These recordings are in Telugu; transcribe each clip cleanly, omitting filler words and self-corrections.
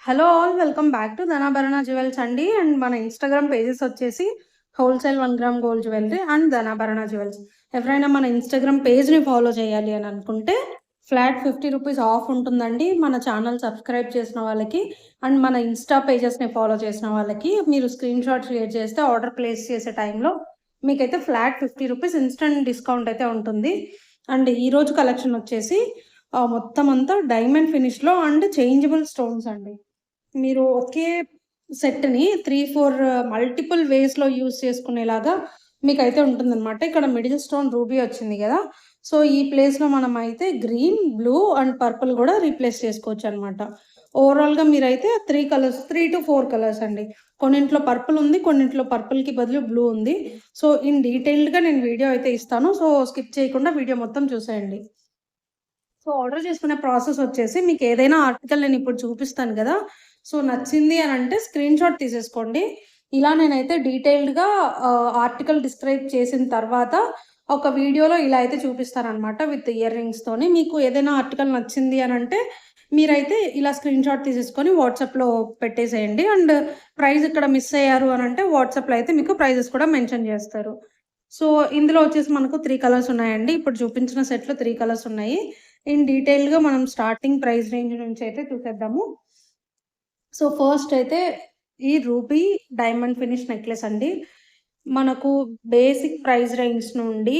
Hello all welcome back to Dhanabharana jewels అండి. అండ్ మన ఇన్‌స్టాగ్రామ్ పేజెస్ వచ్చేసి wholesale 1 gram gold jewellery and Dhanabharana jewels. ఎవరైనా మన ఇన్‌స్టాగ్రామ్ పేజ్‌ని ఫాలో చేయాలి అని అనుకుంటే ఫ్లాట్ ₹50 ఆఫ్ ఉంటుందండి. మన ఛానల్ సబ్స్క్రైబ్ చేసిన వాళ్ళకి అండ్ మన ఇన్‌స్టా పేజెస్‌ని ఫాలో చేసిన వాళ్ళకి మీరు స్క్రీన్‌షాట్ షేర్ చేస్తే ఆర్డర్ ప్లేస్ చేసే టైంలో మీకైతే ఫ్లాట్ ₹50 ఇన్‌స్టంట్ డిస్కౌంట్ అయితే ఉంటుంది. అండ్ ఈరోజు కలెక్షన్ వచ్చేసి మొత్తం అంతా డైమండ్ ఫినిష్‌లో అండ్ చేంజబుల్ స్టోన్స్ అండి. మీరు ఒకే సెట్‌ని 3, 4 మల్టిపుల్ వేస్‌లో యూజ్ చేసుకునేలాగా మీకైతే ఉంటుందనమాట. ఇక్కడ మిడిల్ స్టోన్ రూబీ వచ్చింది గదా! సో, ఈ ప్లేస్‌లో మనమైతే గ్రీన్, బ్లూ అండ్ పర్పుల్ గూడా రీప్లేస్ చేసుకోవచ్చనమాట. ఓవరాల్‌గా మీరైతే 3-4 కలర్స్ అండి. కొన్నింట్లో పర్పుల్ ఉంది. కొన్నింట్లో పర్పుల్‌కి బదులు బ్లూ ఉంది. సో, ఇన్ డీటెయిల్డ్‌గా నేను వీడియో అయితే ఇస్తాను. సో, స్కిప్ చేయకుండా వీడియో మొత్తం చూసేయండి. సో, ఆర్డర్ చేసుకునే ప్రాసెస్ వచ్చేసి మీకేదైనా ఆర్టికల్ నేనిప్పుడు చూపిస్తాను గదా! సో, నచ్చింది అనంటే స్క్రీన్‌షాట్ తీసేసుకోండి. ఇలా నేనైతే డీటెయిల్డ్‌గా ఆర్టికల్ డిస్క్రైబ్ చేసిన తర్వాత ఒక వీడియోలో ఇలా అయితే చూపిస్తాననమాట విత్ ఇయర్ రింగ్స్‌తోని. మీకు ఏదైనా ఆర్టికల్ నచ్చింది అనంటే మీరైతే ఇలా స్క్రీన్‌షాట్ తీసేసుకొని వాట్సాప్‌లో పెట్టేసేయండి. అండ్ ప్రైస్ ఇక్కడ మిస్ అయ్యారు అనంటే వాట్సాప్‌లో అయితే మీకు ప్రైజెస్ కూడా మెన్షన్ జేస్తారు. సో, ఇందులో వచ్చేసి మనకు 3 కలర్స్ ఉన్నాయండి. ఇప్పుడు చూపించిన సెట్‌లో 3 కలర్స్ ఉన్నాయి. ఇన్ డీటెయిల్‌గా మనం స్టార్టింగ్ ప్రైస్ రేంజ్ నుంచి అయితే చూసేద్దాము. సో, ఫస్ట్ అయితే ఈ రూబీ డైమండ్ ఫినిష్ నెక్లెస్ అండి. మనకు బేసిక్ ప్రైస్ రేంజ్ నుండి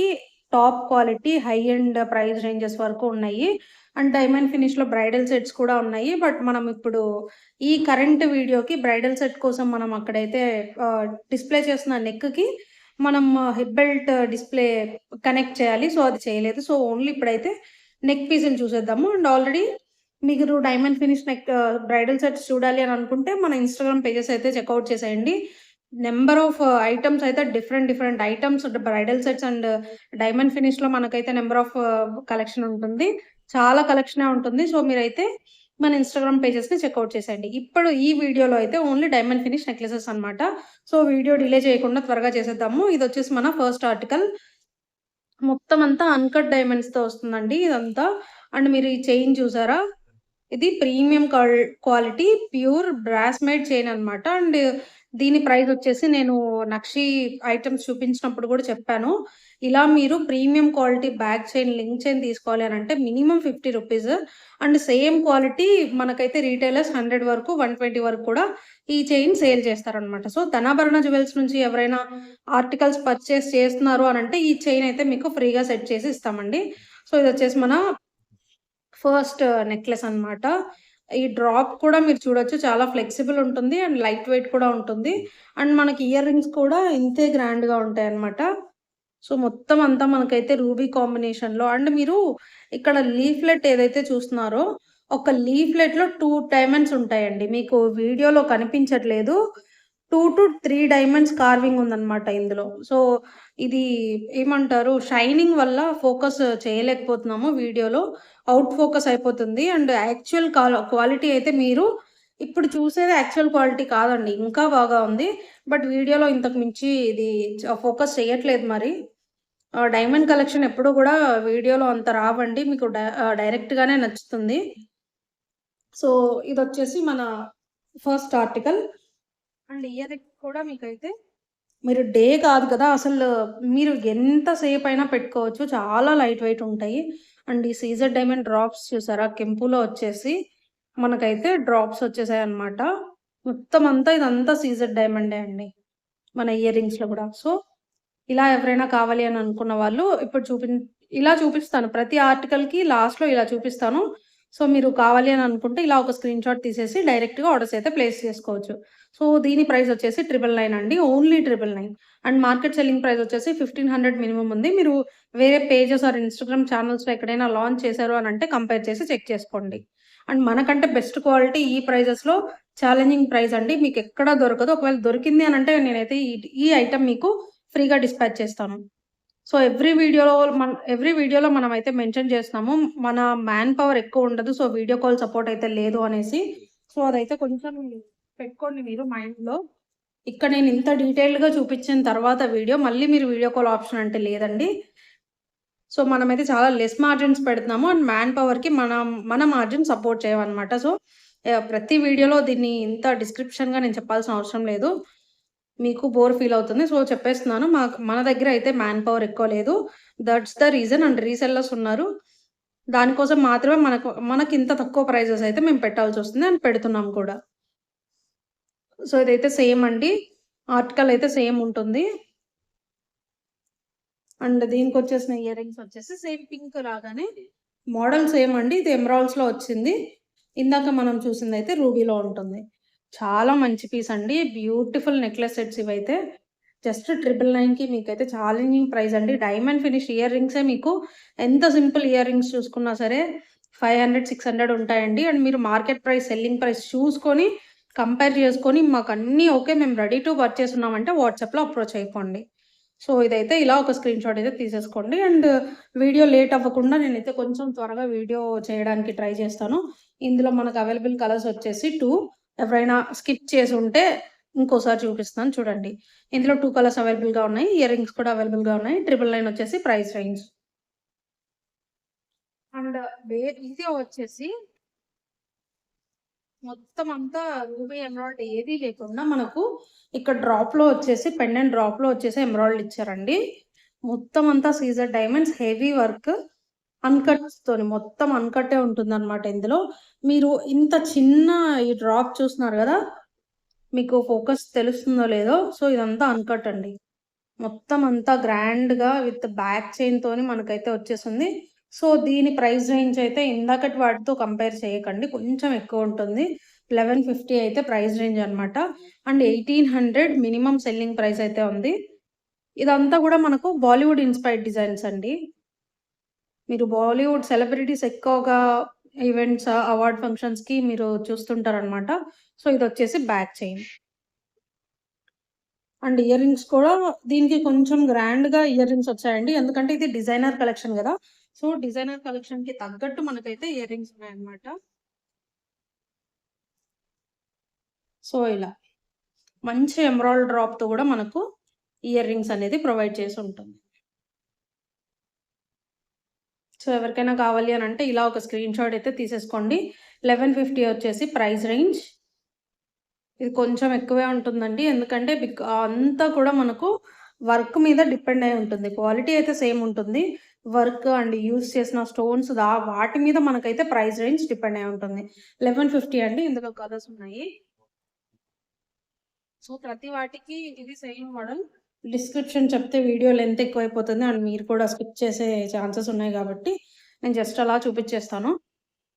top quality, high end price ranges వరకు ఉన్నాయి. అండ్ డైమండ్ ఫినిష్‌లో బ్రైడల్ సెట్స్ కూడా ఉన్నాయి. బట్ మనం ఇప్పుడు ఈ కరెంట్ వీడియోకి బ్రైడల్ సెట్ కోసం మనం అక్కడైతే డిస్‌ప్లే చేస్తున్న నెక్‌కి మనం హిప్ బెల్ట్ డిస్‌ప్లే కనెక్ట్ చేయాలి. సో, అది చేయలేదు. సో, ఓన్లీ ఇప్పుడైతే నెక్ పీస్‌ని చూసేద్దాము. అండ్ ఆల్రెడీ మీరు diamond finish neck bridal sets చూడాలి అని అనుకుంటే మన ఇన్‌స్టాగ్రామ్ పేజెస్ అయితే చెకౌట్ చేసేయండి. నంబర్ ఆఫ్ ఐటెమ్స్ అయితే different items bridal sets and diamond ఫినిష్‌లో మనకైతే నంబర్ ఆఫ్ కలెక్షన్ ఉంటుంది. చాలా కలెక్షనే ఉంటుంది. సో, మీరైతే మన ఇన్‌స్టాగ్రామ్ పేజెస్‌ని చెకౌట్ చేసేయండి. ఇప్పుడు ఈ వీడియోలో అయితే ఓన్లీ డైమండ్ ఫినిష్ నెక్లెసెస్ అన్నమాట. సో, వీడియో డిలే చేయకుండా త్వరగా చేసేద్దాము. ఇదొచ్చేసి మన ఫస్ట్ ఆర్టికల్. మొత్తం అంతా అన్‌కట్ డైమండ్స్‌తో వస్తుందండి ఇదంతా. అండ్ మీరు ఈ చైన్ చూసారా? ఇది premium quality pure brass made chain అన్నమాట. అండ్ దీని ప్రైస్ వచ్చేసి నేను నక్షి ఐటెమ్స్ చూపించినప్పుడు కూడా చెప్పాను. ఇలా మీరు premium quality back chain, link chain తీసుకోవాలి అనంటే మినిమమ్ ₹50 అండ్ సేమ్ క్వాలిటీ మనకైతే రిటైలర్స్ 100 వరకు, 120 వరకు కూడా ఈ చైన్ సేల్ చేస్తారనమాట. సో, ధనాభరణ జ్యువెల్స్ నుంచి ఎవరైనా ఆర్టికల్స్ పర్చేస్ చేస్తున్నారు అనంటే ఈ చైన్ అయితే మీకు ఫ్రీగా సెట్ చేసి ఇస్తామండి. సో, ఇదొచ్చేసి మన ఫస్ట్ నెక్లెస్ అన్నమాట. ఈ డ్రాప్ కూడా మీరు చూడొచ్చు చాలా ఫ్లెక్సిబుల్ ఉంటుంది. అండ్ లైట్ వెయిట్ కూడా ఉంటుంది. అండ్ మనకి ఇయర్ రింగ్స్ కూడా ఇంతే గ్రాండ్‌గా ఉంటాయన్నమాట. సో, మొత్తం అంతా మనకైతే రూబీ కాంబినేషన్‌లో అండ్ మీరు ఇక్కడ లీఫ్‌లెట్ ఏదైతే చూస్తున్నారో, ఒక లీఫ్‌లెట్‌లో 2 డైమండ్స్ ఉంటాయండి. మీకు వీడియోలో కనిపించట్లేదు. 2-3 డైమండ్స్ కార్వింగ్ ఉందన్నమాట ఇందులో. సో, ఇది ఏమంటారు షైనింగ్ వల్ల ఫోకస్ చేయలేకపోతున్నాము వీడియోలో. ఔట్ ఫోకస్ అయిపోతుంది. అండ్ యాక్చువల్ క్వాలిటీ అయితే మీరు ఇప్పుడు చూసేది యాక్చువల్ క్వాలిటీ కాదండి. ఇంకా బాగా ఉంది. బట్ వీడియోలో ఇంతకు మించి ఇది ఫోకస్ చేయట్లేదు మరి. డైమండ్ కలెక్షన్ ఎప్పుడు గూడా వీడియోలో అంత రావండి. మీకు డైరెక్ట్‌గానే నచ్చుతుంది. సో, ఇదొచ్చేసి మన first article. And ear ring కూడా మీకైతే మీరు డే కాదు కదా! అసలు మీరు ఎంత సేపయినా పెట్టుకోవచ్చు. చాలా లైట్ వెయిట్ ఉంటాయి. అండ్ ఈ సీజర్ డైమండ్ డ్రాప్స్ చూసారా? కెంపులో వచ్చేసి మనకైతే డ్రాప్స్ వచ్చేసాయన్నమాట. మొత్తం అంతా ఇదంతా సీజర్ డైమండే అండి. మన ఇయర్ రింగ్స్‌లో గూడా. సో, ఇలా ఎవరైనా కావాలి అని అనుకున్న వాళ్ళు ఇప్పుడు ఇలా చూపిస్తాను. ప్రతి ఆర్టికల్‌కి లాస్ట్‌లో ఇలా చూపిస్తాను. సో, మీరు కావాలి అని అనుకుంటే ఇలా ఒక స్క్రీన్‌షాట్ తీసేసి డైరెక్ట్‌గా ఆర్డర్స్ అయితే ప్లేస్ చేసుకోవచ్చు. సో, దీని ప్రైస్ వచ్చేసి 999 అండి. Only 999 and market selling price వచ్చేసి 1500 మినిమమ్ ఉంది. మీరు వేరే పేజెస్ ఆర్ ఇన్‌స్టాగ్రామ్ ఛానెల్స్‌లో ఎక్కడైనా లాంచ్ చేశారు అనంటే కంపేర్ చేసి చెక్ చేసుకోండి. అండ్ మనకంటే బెస్ట్ క్వాలిటీ ఈ ప్రైజెస్‌లో ఛాలెంజింగ్ ప్రైస్ అండి. మీకెక్కడా దొరకదు. ఒకవేళ దొరికింది అనంటే నేనైతే ఈ ఐటెమ్ మీకు ఫ్రీగా డిస్పాచ్ చేస్తాను. సో, ఎవ్రీ వీడియోలో మనమైతే మెన్షన్ చేస్తున్నాము. మన మ్యాన్ పవర్ ఎక్కువుండదు. సో, వీడియో కాల్ సపోర్ట్ అయితే లేదు అనేసి. సో, అదైతే కొంచెం పెట్టుకోండి మీరు మైండ్‌లో. ఇక్కడ నేను ఇంత డీటెయిల్డ్‌గా చూపించిన తర్వాత మళ్ళీ మీరు వీడియో కాల్ ఆప్షన్ అంటే లేదండి. సో, మనమైతే చాలా లెస్ మార్జిన్స్ పెడుతున్నాము. అండ్ మ్యాన్ పవర్‌కి మన మార్జిన్ సపోర్ట్ చేయవన్నమాట. సో, ప్రతి వీడియోలో దీన్ని ఇంత డిస్క్రిప్షన్‌గా నేను చెప్పాల్సిన అవసరం లేదు. మీకు బోర్ ఫీల్ అవుతుంది. సో, చెప్పేస్తున్నాను. మన దగ్గర అయితే మ్యాన్ పవర్ ఎక్కువ లేదు. That's the reason and resellers ఉన్నారు. దానికోసం మాత్రమే మనకింత తక్కువ ప్రైజెస్ అయితే మేము పెట్టాల్సొస్తుంది అండ్ పెడుతున్నాం కూడా. సో, ఇదైతే సేమ్ అండి. ఆర్టికల్ అయితే సేమ్ ఉంటుంది. అండ్ దీనికొచ్చేసిన ఇయర్ రింగ్స్ వచ్చేసి సేమ్ పింక్ లాగానే మోడల్ సేమ్ అండి. ఇది ఎమరాల్డ్స్‌లో వచ్చింది. ఇందాక మనం చూసిందైతే రూబీలో ఉంటుంది. చాలా మంచి పీస్ అండి. బ్యూటిఫుల్ నెక్లెస్ సెట్స్ ఇవైతే. జస్ట్ 999కి మీకైతే ఛాలెంజింగ్ ప్రైస్ అండి. డైమండ్ ఫినిష్ ఇయర్ రింగ్సే మీకు ఎంత సింపుల్ ఇయర్ రింగ్స్ చూసుకున్నా సరే 500, 600 ఉంటాయండి. అండ్ మీరు మార్కెట్ ప్రైస్, సెల్లింగ్ ప్రైస్ చూసుకొని కంపేర్ చేసుకొని మాకన్నీ ఓకే, మేము రెడీ టు పర్చేస్ ఉన్నామంటే వాట్సాప్‌లో అప్రోచ్ అయిపోండి. సో, ఇదైతే ఇలా ఒక స్క్రీన్‌షాట్ అయితే తీసేసుకోండి. అండ్ వీడియో లేట్ అవ్వకుండా నేనైతే కొంచెం త్వరగా వీడియో చేయడానికి ట్రై చేస్తాను. ఇందులో మనకు అవైలబుల్ కలర్స్ వచ్చేసి 2. ఎవరైనా స్కిప్ చేసుంటే ఇంకోసారి చూపిస్తాను చూడండి. ఇందులో 2 కలర్స్ అవైలబుల్‌గా ఉన్నాయి. ఇయర్ రింగ్స్ కూడా అవైలబుల్‌గా ఉన్నాయి. 999 వచ్చేసి ప్రైస్ రేంజ్. అండ్ ఇది వచ్చేసి మొత్తం అంతా రూబీ ఎమరాల్డ్ ఏది లేకుండా మనకు ఇక్కడ డ్రాప్‌లో వచ్చేసి పెండెంట్ డ్రాప్‌లో వచ్చేసి ఎమరాల్డ్ ఇచ్చారండి. మొత్తం అంతా సీజర్ డైమండ్స్ హెవీ వర్క్ అన్‌కట్స్‌తోని మొత్తం అన్‌కట్టే ఉంటుందన్నమాట ఇందులో. మీరు ఇంత చిన్న ఈ డ్రాప్ చూస్తున్నారు గదా! మీకు ఫోకస్ తెలుస్తుందో లేదో. సో, ఇదంతా అన్‌కట్ అండి. మొత్తం అంతా గ్రాండ్‌గా విత్ బ్యాక్ చైన్‌తోని మనకైతే వచ్చేసింది. సో, దీని ప్రైస్ రేంజ్ అయితే ఇందాకటి వాటితో కంపేర్ చేయకండి. కొంచెం ఎక్కువ ఉంటుంది. 1150 అయితే ప్రైస్ రేంజ్ అన్నమాట. అండ్ 1800 మినిమమ్ సెల్లింగ్ ప్రైస్ అయితే ఉంది. ఇదంతా గూడా మనకు బాలీవుడ్ ఇన్‌స్పైర్డ్ డిజైన్స్ అండి. మీరు బాలీవుడ్ సెలబ్రిటీస్ ఎక్కువగా ఈవెంట్స్, అవార్డ్ ఫంక్షన్స్‌కి మీరు చూస్తుంటారనమాట. సో, ఇదొచ్చేసి back chain. And ear rings కూడా దీనికి కొంచెం గ్రాండ్‌గా ఇయర్ రింగ్స్ వచ్చాయండి. ఎందుకంటే ఇది డిజైనర్ కలెక్షన్ గదా! సో, డిజైనర్ కలెక్షన్‌కి తగ్గట్టు మనకైతే ఇయర్ రింగ్స్ ఉన్నాయన్నమాట. సో, ఇలా మంచి ఎమరాల్డ్ డ్రాప్‌తో గూడా మనకు ఇయర్ రింగ్స్ అనేది ప్రొవైడ్ చేసి ఉంటుంది. సో, ఎవరికైనా కావాలి అనంటే ఇలా ఒక స్క్రీన్‌షాట్ అయితే తీసేసుకోండి. 1150 వచ్చేసి ప్రైస్ రేంజ్. ఇది కొంచెం ఎక్కువే ఉంటుందండి. ఎందుకంటే అంతా కూడా మనకు వర్క్ మీద డిపెండ్ అయి ఉంటుంది. క్వాలిటీ అయితే సేమ్ ఉంటుంది. వర్క్ అండ్ యూజ్ చేసిన స్టోన్స్ వాటి మీద మనకైతే ప్రైస్ రేంజ్ డిపెండ్ అయి ఉంటుంది. 1150 అండి. ఇందులో కలర్స్ ఉన్నాయి. సో, ప్రతి వాటికి ఇది సేమ్ మోడల్. డిస్క్రిప్షన్ చెప్తే వీడియో లెంత్ ఎక్కువైపోతుంది. అండ్ మీరు కూడా స్కిప్ చేసే ఛాన్సెస్ ఉన్నాయి కాబట్టి నేను జస్ట్ అలా చూపించేస్తాను.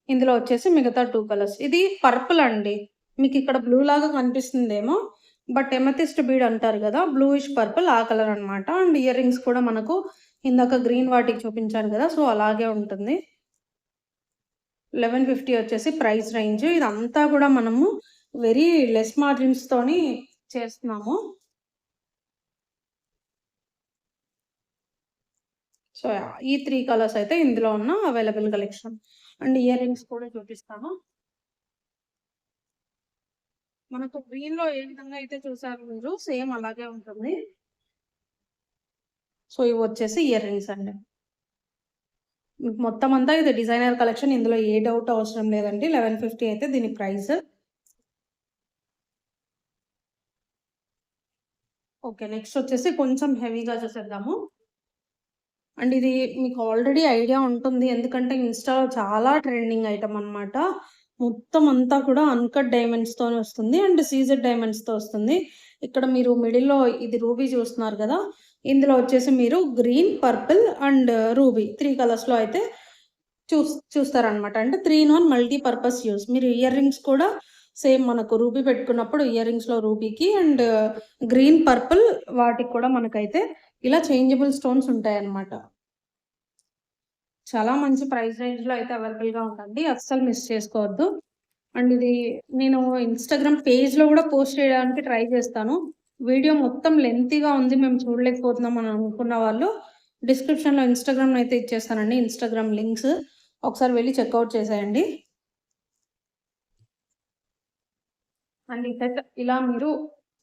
ఇందులో వచ్చేసి మిగతా 2 కలర్స్. ఇది పర్పుల్ అండి. మీకిక్కడ బ్లూ లాగా కనిపిస్తుందేమో. బట్ ఎమతిస్ట్ బీడ్ అంటారు గదా! బ్లూయిష్ పర్పుల్ ఆ కలర్ అన్నమాట. అండ్ ఇయర్ రింగ్స్ కూడా మనకు ఇందాక గ్రీన్ వాటికి చూపించాను గదా! సో, అలాగే ఉంటుంది. 1150 వచ్చేసి ప్రైస్ రేంజ్. ఇదంతా గూడా మనము వెరీ లెస్ మార్జిన్స్‌తోని చేస్తున్నాము. సో, ఈ 3 కలర్స్ అయితే ఇందులో ఉన్న available collection. And ear rings కూడా చూపిస్తాను. మనకు గ్రీన్‌లో ఏ విధంగా అయితే చూసారో మీరు సేమ్ అలాగే ఉంటుంది. సో, ఇవొచ్చేసి ఇయర్ రింగ్స్ అండి. మీకు మొత్తం అంతా ఇది డిజైనర్ కలెక్షన్. ఇందులో ఏ డౌట్ అవసరం లేదండి. 1150 అయితే దీని ప్రైస్. ఓకే. నెక్స్ట్ వచ్చేసి కొంచెం హెవీగా చూసేద్దాము. అండ్ ఇది మీకు ఆల్రెడీ ఐడియా ఉంటుంది. ఎందుకంటే ఇన్‌స్టాలో చాలా ట్రెండింగ్ ఐటెమ్ అన్నమాట. మొత్తం అంతా కూడా అన్‌కట్ డైమండ్స్‌తోనే వస్తుంది. అండ్ సీజెడ్ డైమండ్స్‌తో వస్తుంది. ఇక్కడ మీరు మిడిల్‌లో ఇది రూబీ చూస్తున్నారు కదా! ఇందులో వచ్చేసి మీరు గ్రీన్, పర్పుల్ అండ్ రూబీ 3 కలర్స్‌లో అయితే చూస్తారనమాట. అంటే 3 ఇన్ 1 మల్టీ పర్పస్ యూజ్. మీరు ఇయర్ రింగ్స్ కూడా సేమ్ మనకు రూబీ పెట్టుకున్నప్పుడు ఇయర్ రింగ్స్‌లో రూబీకి అండ్ గ్రీన్, పర్పుల్ వాటికి కూడా మనకైతే ఇలా చేంజబుల్ స్టోన్స్ ఉంటాయన్నమాట. చాలా మంచి ప్రైస్ రేంజ్‌లో అయితే అవైలబుల్‌గా ఉందండి. అస్సలు మిస్ చేసుకోవద్దు. అండ్ ఇది నేను ఇన్‌స్టాగ్రామ్ పేజ్‌లో గూడా పోస్ట్ చేయడానికి ట్రై చేస్తాను. వీడియో మొత్తం లెంతీగా ఉంది. మేము చూడలేకపోతున్నాం అని అనుకున్న వాళ్ళు డిస్క్రిప్షన్‌లో ఇన్‌స్టాగ్రామ్ అయితే ఇచ్చేస్తానండి. ఇన్‌స్టాగ్రామ్ లింక్స్ ఒకసారి వెళ్లి చెక్‌ఔట్ చేసేయండి. అండ్ ఇదైతే ఇలా మీరు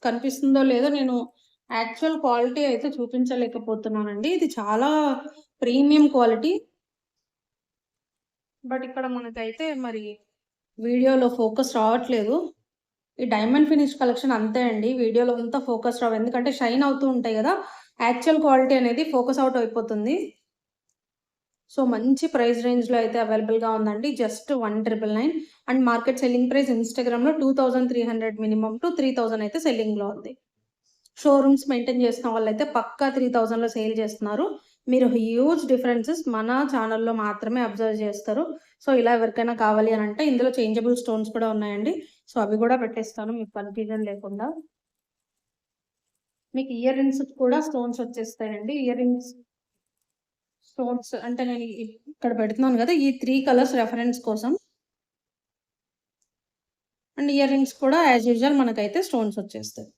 కనిపిస్తుందో లేదో నేను యాక్చువల్ క్వాలిటీ అయితే చూపించలేకపోతున్నానండి. ఇది చాలా ప్రీమియం క్వాలిటీ. బట్ ఇక్కడ మనకైతే మరి వీడియోలో ఫోకస్ రావట్లేదు. ఈ డైమండ్ ఫినిష్ కలెక్షన్ అంతే అండి. వీడియోలో అంతా ఫోకస్ రావు. ఎందుకంటే షైన్ అవుతూ ఉంటాయి గదా! యాక్చువల్ క్వాలిటీ అనేది ఫోకస్ అవుట్ అయిపోతుంది. సో, మంచి ప్రైస్ రేంజ్‌లో అయితే అవైలబుల్‌గా ఉందండి. Just 1,999 and market selling price ఇన్‌స్టాగ్రామ్‌లో 2,300 మినిమమ్ టు 3,000 అయితే సెల్లింగ్‌లో ఉంది. షోరూమ్స్ మెయింటైన్ చేసిన వాళ్ళైతే పక్కా 3,000లో సేల్ చేస్తున్నారు. మీరు హ్యూజ్ డిఫరెన్సెస్ మన ఛానెల్‌లో మాత్రమే అబ్జర్వ్ చేస్తారు. సో, ఇలా ఎవరికైనా కావాలి అనంటే ఇందులో చేంజబుల్ స్టోన్స్ కూడా ఉన్నాయండి. సో, అవి కూడా పెట్టేస్తాను మీకు కన్‌ఫ్యూజన్ లేకుండా. మీకు ఇయర్ రింగ్స్ కూడా స్టోన్స్ వచ్చేస్తాయండి. ఇయర్ రింగ్స్ స్టోన్స్ అంటే నేను ఇక్కడ పెడుతున్నాను గదా! ఈ 3 కలర్స్ రెఫరెన్స్ కోసం. అండ్ ఇయర్ రింగ్స్ కూడా యాజ్ యూజువల్ మనకైతే స్టోన్స్ వచ్చేస్తాయి.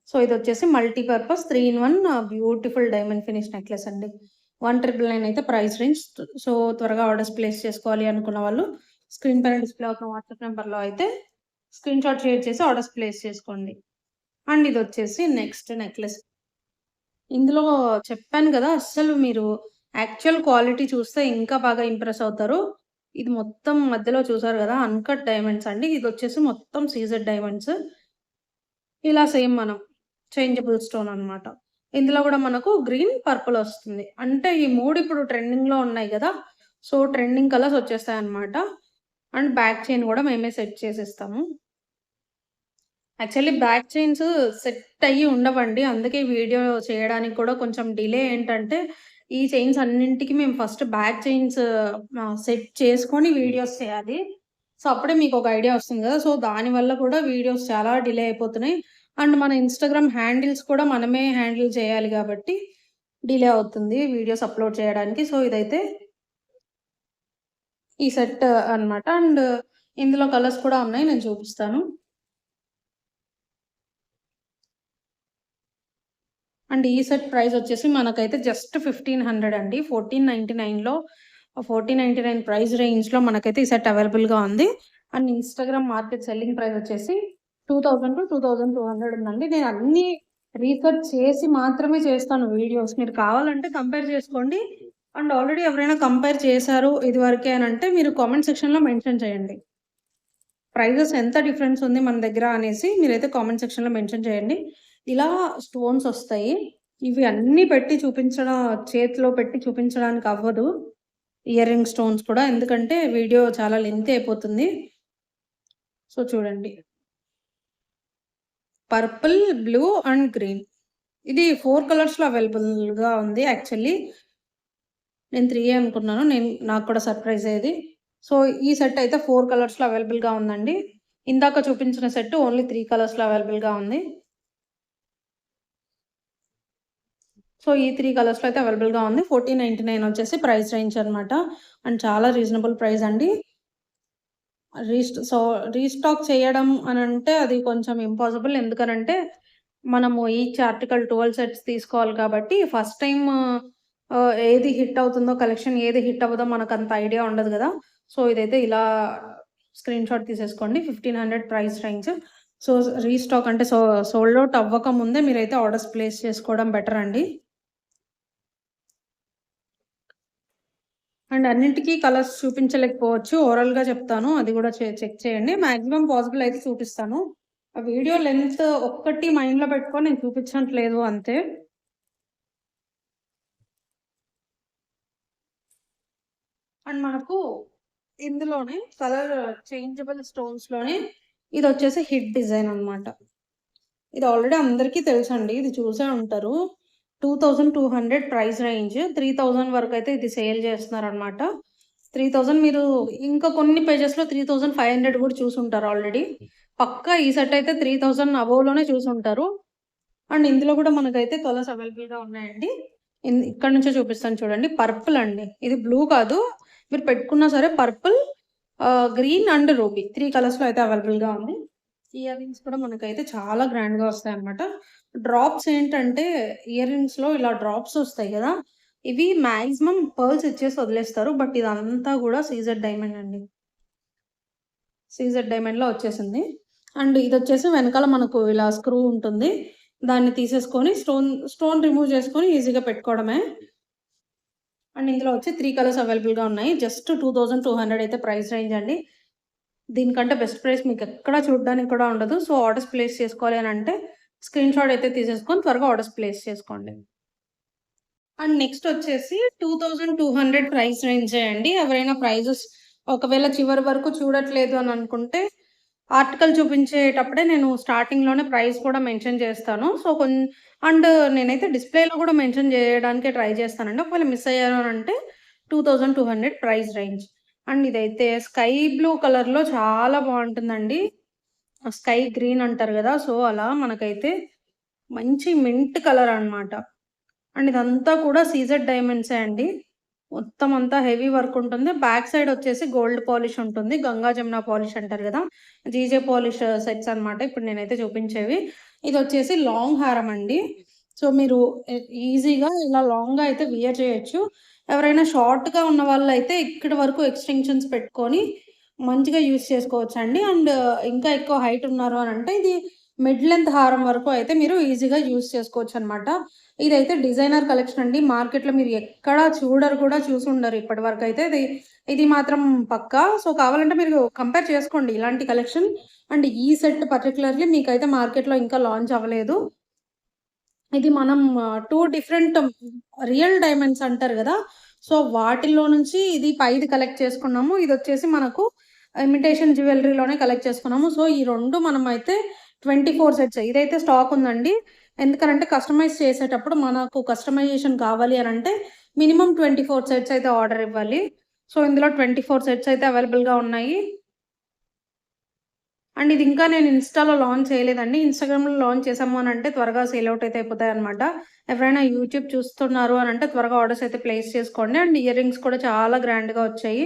సో, ఇదొచ్చేసి multipurpose 3 in 1 beautiful diamond finish necklace అండి. 1,999 అయితే ప్రైస్ రేంజ్. సో, త్వరగా ఆర్డర్స్ ప్లేస్ చేసుకోవాలి అనుకున్న వాళ్ళు స్క్రీన్ పైన డిస్‌ప్లే అవుతున్న వాట్సాప్ నంబర్‌లో అయితే స్క్రీన్‌షాట్ షేర్ చేసి ఆర్డర్స్ ప్లేస్ చేసుకోండి. అండ్ ఇదొచ్చేసి నెక్స్ట్ నెక్లెస్. ఇందులో చెప్పాను గదా! అస్సలు మీరు యాక్చువల్ క్వాలిటీ చూస్తే ఇంకా బాగా ఇంప్రెస్ అవుతారు. ఇది మొత్తం మధ్యలో చూసారు గదా! అన్‌కట్ డైమండ్స్ అండి. ఇదొచ్చేసి మొత్తం సీజెడ్ డైమండ్స్. ఇలా సేమ్ మనం చేంజబుల్ స్టోన్ అన్నమాట. ఇందులో గూడా మనకు గ్రీన్, పర్పుల్ ఒస్తుంది. అంటే ఈ 3 ఇప్పుడు ట్రెండింగ్‌లో ఉన్నాయి గదా! సో, ట్రెండింగ్ కలర్స్ ఒచ్చేస్తాయన్నమాట. అండ్ బ్యాక్ చైన్ గూడా మేమే సెట్ చేసిస్తాము. యాక్చువల్లీ బ్యాక్ చైన్స్ సెట్ అయ్యి ఉండవండి. అందుకే వీడియో చేయడానికి కూడా కొంచెం డిలే ఏంటంటే, ఈ చైన్స్ అన్నింటికి మేము ఫస్ట్ బ్యాక్ చైన్స్ సెట్ చేసుకొని వీడియోస్ చేయాలి. సో, అప్పుడే మీకొక ఐడియా వస్తుంది గదా! సో, దానివల్ల కూడా వీడియోస్ చాలా డిలే అయిపోతున్నాయి. అండ్ మన ఇన్‌స్టాగ్రామ్ హ్యాండిల్స్ కూడా మనమే హ్యాండిల్ చేయాలి గాబట్టి, డిలే అవుతుంది వీడియోస్ అప్‌లోడ్ చేయడానికి. సో, ఇదైతే ఈ సెట్ అన్నమాట. అండ్ ఇందులో కలర్స్ కూడా ఉన్నాయి. నేను చూపిస్తాను. అండ్ ఈ సెట్ ప్రైస్ వచ్చేసి మనకైతే జస్ట్ 1,500 అండి. 1499లో 1499 ప్రైస్ రేంజ్‌లో మనకైతే ఈ సెట్ అవైలబుల్‌గా ఉంది. And Instagram market selling price వచ్చేసి 2,000-2,200 ఉందండి. నేను అన్నీ రీసెర్చ్ చేసి మాత్రమే చేస్తాను వీడియోస్. మీరు కావాలంటే కంపేర్ చేసుకోండి. అండ్ ఆల్రెడీ ఎవరైనా కంపేర్ చేశారు ఇదివరకే అనంటే మీరు కామెంట్ సెక్షన్‌లో మెన్షన్ చేయండి. ప్రైజెస్ ఎంత డిఫరెన్స్ ఉంది మన దగ్గర అనేసి మీరైతే కామెంట్ సెక్షన్‌లో మెన్షన్ చేయండి. ఇలా స్టోన్స్ ఒస్తాయి. ఇవి అన్నీ పెట్టి చూపించడం చేతిలో పెట్టి చూపించడానికి అవ్వదు. ఇయర్ రింగ్ స్టోన్స్ కూడా. ఎందుకంటే వీడియో చాలా లెంతీ అయిపోతుంది. సో, చూడండి. Purple, blue and green. ఇది 4 కలర్స్‌లో అవైలబుల్‌గా ఉంది యాక్చువల్లీ. నేను 3 అనుకున్నాను. నాకు కూడా సర్ప్రైజే ఇది. సో, ఈ సెట్ అయితే 4 కలర్స్‌లో అవైలబుల్‌గా ఉందండి. ఇందాక చూపించిన సెట్ ఓన్లీ 3 కలర్స్‌లో అవైలబుల్‌గా ఉంది. సో, ఈ 3 కలర్స్‌లో అయితే అవైలబుల్‌గా ఉంది. 1499 వచ్చేసి ప్రైస్ రేంజ్ అనమాట. అండ్ చాలా రీజనబుల్ ప్రైస్ అండి. సో, రీస్టాక్ చేయడం అనంటే అది కొంచెం ఇంపాసిబుల్. ఎందుకనంటే, మనము ఈచ్ ఆర్టికల్ 12 సెట్స్ తీసుకోవాలి కాబట్టి, ఫస్ట్ టైమ్ ఏది హిట్ అవుతుందో కలెక్షన్, ఏది హిట్ అవ్వదో మనకంత ఐడియా ఉండదు గదా! సో, ఇదైతే ఇలా స్క్రీన్‌షాట్ తీసేసుకోండి. 1,500 ప్రైస్ రేంజ్. సో, రీస్టాక్ అంటే సోల్డ్ ఔట్ అవ్వక ముందే మీరైతే ఆర్డర్స్ ప్లేస్ చేసుకోవడం బెటర్ అండి. అండ్ అన్నింటికి కలర్స్ చూపించలేకపోవచ్చు. ఓవరాల్‌గా చెప్తాను. అది గూడా చెక్ చేయండి. మాక్సిమం పాసిబుల్ అయితే చూపిస్తాను. ఆ వీడియో లెంత్ ఒక్కటి మైండ్‌లో పెట్టుకొని నేను చూపించట్లేదు అంతే. అండ్ మనకు ఇందులోనే కలర్ చేంజబుల్ స్టోన్స్‌లోనే ఇదొచ్చేసి హిట్ డిజైన్ అన్నమాట. ఇది ఆల్రెడీ అందరికీ తెలుసండి. ఇది చూసే ఉంటారు. 2,200 ప్రైస్ రేంజ్. 3,000 వరకైతే ఇది సేల్ చేస్తున్నారనమాట. 3,000 మీరు ఇంకా కొన్ని పేజెస్‌లో 3,500 కూడా చూసుంటారు ఆల్రెడీ. పక్కా ఈ సెట్ అయితే 3,000 అబోవ్‌లోనే చూసుంటారు. అండ్ ఇందులో కూడా మనకైతే కలర్స్ అవైలబుల్‌గా ఉన్నాయండి. ఇక్కడ నుంచే చూపిస్తాను చూడండి. పర్పుల్ అండి. ఇది బ్లూ కాదు. మీరు పెట్టుకున్నా సరే పర్పుల్, గ్రీన్ అండ్ రూబీ 3 కలర్స్‌లో అయితే అవైలబుల్‌గా ఉంది. ఇయర్ రింగ్స్ కూడా మనకైతే చాలా గ్రాండ్‌గా వస్తాయన్నమాట. డ్రాప్స్ ఏంటంటే ఇయర్ రింగ్స్‌లో ఇలా డ్రాప్స్ వస్తాయి గదా! ఇవి మాక్సిమం పర్ల్స్ ఇచ్చేసి వదిలేస్తారు. బట్ ఇదంతా గూడా సీజెడ్ డైమండ్ అండి. సీజెడ్ డైమండ్‌లో వచ్చేసింది. అండ్ ఇదొచ్చేసి వెనకాల మనకు ఇలా స్క్రూ ఉంటుంది. దాన్ని తీసేసుకొని స్టోన్ రిమూవ్ చేసుకొని ఈజీగా పెట్టుకోవడమే. అండ్ ఇందులో వచ్చి 3 కలర్స్ అవైలబుల్‌గా ఉన్నాయి. జస్ట్ 2,200 అయితే ప్రైస్ రేంజ్ అండి. దీనికంటే బెస్ట్ ప్రైస్ మీకు ఎక్కడ చూడడానికి కూడా ఉండదు. సో, ఆర్డర్స్ ప్లేస్ చేసుకోవాలి అని అంటే స్క్రీన్ షాట్ అయితే తీసేసుకొని త్వరగా ఆర్డర్స్ ప్లేస్ చేసుకోండి. అండ్ నెక్స్ట్ వచ్చేసి 2200 ప్రైస్ రేంజే అండి. ఎవరైనా ప్రైజెస్ ఒకవేళ చివరి వరకు చూడట్లేదు అని అనుకుంటే, ఆర్టికల్ చూపించేటప్పుడే నేను స్టార్టింగ్‌లోనే ప్రైస్ కూడా మెన్షన్ చేస్తాను. సో, అండ్ నేనైతే డిస్‌ప్లేలో కూడా మెన్షన్ చేయడానికే ట్రై చేస్తానండి. ఒకవేళ మిస్ అయ్యారు అని అంటే 2200 ప్రైస్ రేంజ్. అండ్ ఇదైతే స్కై బ్లూ కలర్‌లో చాలా బావుంటుందండి. స్కై గ్రీన్ అంటారు గదా! సో, అలా మనకైతే మంచి మింట్ కలర్ అన్నమాట. అండ్ ఇదంతా కూడా సీజెడ్ డైమండ్సే అండి. మొత్తం అంతా హెవీ వర్క్ ఉంటుంది. బ్యాక్ సైడ్ వచ్చేసి గోల్డ్ పాలిష్ ఉంటుంది. గంగా జమున పాలిష్ అంటారు గదా! జీజే పాలిష్ సెట్స్ అన్నమాట. ఇప్పుడు నేనైతే చూపించేవి. ఇదొచ్చేసి లాంగ్ హారం అండి. సో, మీరు ఈజీగా ఇలా లాంగ్‌గా అయితే వియర్ చేయొచ్చు. ఎవరైనా షార్ట్‌గా ఉన్న వాళ్ళైతే ఇక్కడి వరకు ఎక్స్‌టెన్షన్స్ పెట్టుకొని మంచిగా యూజ్ చేసుకోవచ్చండి. అండ్ ఇంకా ఎక్కువ హైట్ ఉన్నారు అనంటే ఇది మిడ్ లెంత్ హారం వరకు అయితే మీరు ఈజీగా యూజ్ చేసుకోవచ్చనమాట. ఇదైతే డిజైనర్ కలెక్షన్ అండి. మార్కెట్‌లో మీరు ఎక్కడా చూడరు కూడా చూసుండరు ఇప్పటివరకైతే. ఇది మాత్రం పక్కా. సో, కావాలంటే మీరు కంపేర్ చేసుకోండి ఇలాంటి కలెక్షన్. అండ్ ఈ సెట్ పర్టిక్యులర్‌లీ మీకైతే మార్కెట్‌లో ఇంకా లాంచ్ అవ్వలేదు. ఇది మనం 2 డిఫరెంట్ రియల్ డైమండ్స్ అంటారు గదా! సో, వాటిల్లో నుంచి ఇది పైది కలెక్ట్ చేసుకున్నాము. ఇదొచ్చేసి మనకు ఇమిటేషన్ జ్యువెల్లరీలోనే కలెక్ట్ చేసుకున్నాము. సో, ఈ 2 మనమైతే 24 సెట్స్ ఇదైతే స్టాక్ ఉందండి. ఎందుకనంటే కస్టమైజ్ చేసేటప్పుడు మనకు కస్టమైజేషన్ కావాలి అనంటే మినిమమ్ 24 సెట్స్ అయితే ఆర్డర్ ఇవ్వాలి. సో, ఇందులో 24 సెట్స్ అయితే అవైలబుల్‌గా ఉన్నాయి. అండ్ ఇది ఇంకా నేను ఇన్‌స్టాలో లాంచ్ చేయలేదండి. ఇన్‌స్టాగ్రామ్‌లో లాంచ్ చేసాము అనంటే త్వరగా సేల్ ఔట్ అయితే అయిపోతాయన్నమాట. ఎవరైనా యూట్యూబ్ చూస్తున్నారు అనంటే త్వరగా ఆర్డర్స్ అయితే ప్లేస్ చేసుకోండి. అండ్ ఇయర్ రింగ్స్ కూడా చాలా గ్రాండ్‌గా వచ్చాయి.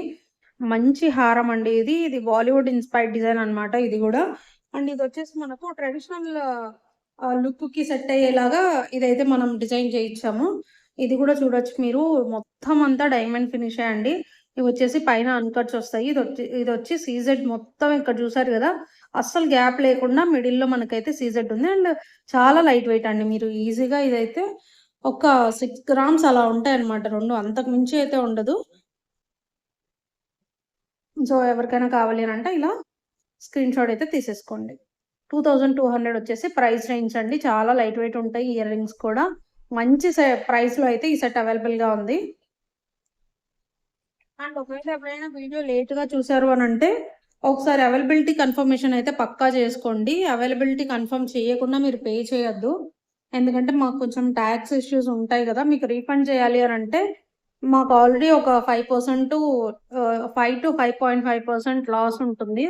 మంచి హారం అండి ఇది. ఇది బాలీవుడ్ ఇన్‌స్పైర్డ్ డిజైన్ అన్నమాట ఇది గూడా. అండ్ ఇదొచ్చేసి మనకు ట్రెడిషనల్ లుక్‌కి సెట్ అయ్యేలాగా ఇదైతే మనం డిజైన్ చేయించాము. ఇది గూడా చూడొచ్చు మీరు. మొత్తం అంతా డైమండ్ ఫినిషే అండి. ఇవొచ్చేసి పైన అన్‌కట్స్ ఒస్తాయి. ఇదొచ్చి సీజెడ్ మొత్తం ఇక్కడ చూసారు గదా! అస్సలు గ్యాప్ లేకుండా మిడిల్‌లో మనకైతే సీజెడ్ ఉంది. అండ్ చాలా లైట్ వెయిట్ అండి. మీరు ఈజీగా ఇదైతే ఒక 6 గ్రామ్స్ అలా ఉంటాయన్నమాట 2. అంతకు మించి అయితే ఉండదు. సో, ఎవరికైనా కావాలి అనంటే ఇలా స్క్రీన్ షాట్ అయితే తీసేసుకోండి. 2200 వచ్చేసి ప్రైస్ రేంజ్ అండి. చాలా లైట్ వెయిట్ ఉంటాయి ఇయర్ రింగ్స్ కూడా. మంచి ప్రైస్‌లో అయితే ఈ సెట్ అవైలబుల్‌గా ఉంది. అండ్ ఒకవేళ ఎవరైనా వీడియో లేట్‌గా చూసారు అనంటే, ఒకసారి అవైలబిలిటీ కన్ఫర్మేషన్ అయితే పక్కా చేసుకోండి. అవైలబిలిటీ కన్ఫర్మ్ చేయకుండా మీరు పే చేయొద్దు. ఎందుకంటే మాకు కొంచెం టాక్స్ ఇష్యూస్ ఉంటాయి గదా! మీకు రీఫండ్ చేయాలి అనంటే, మాకు ఆల్రెడీ ఒక 5% 5-5.5% లాస్ ఉంటుంది.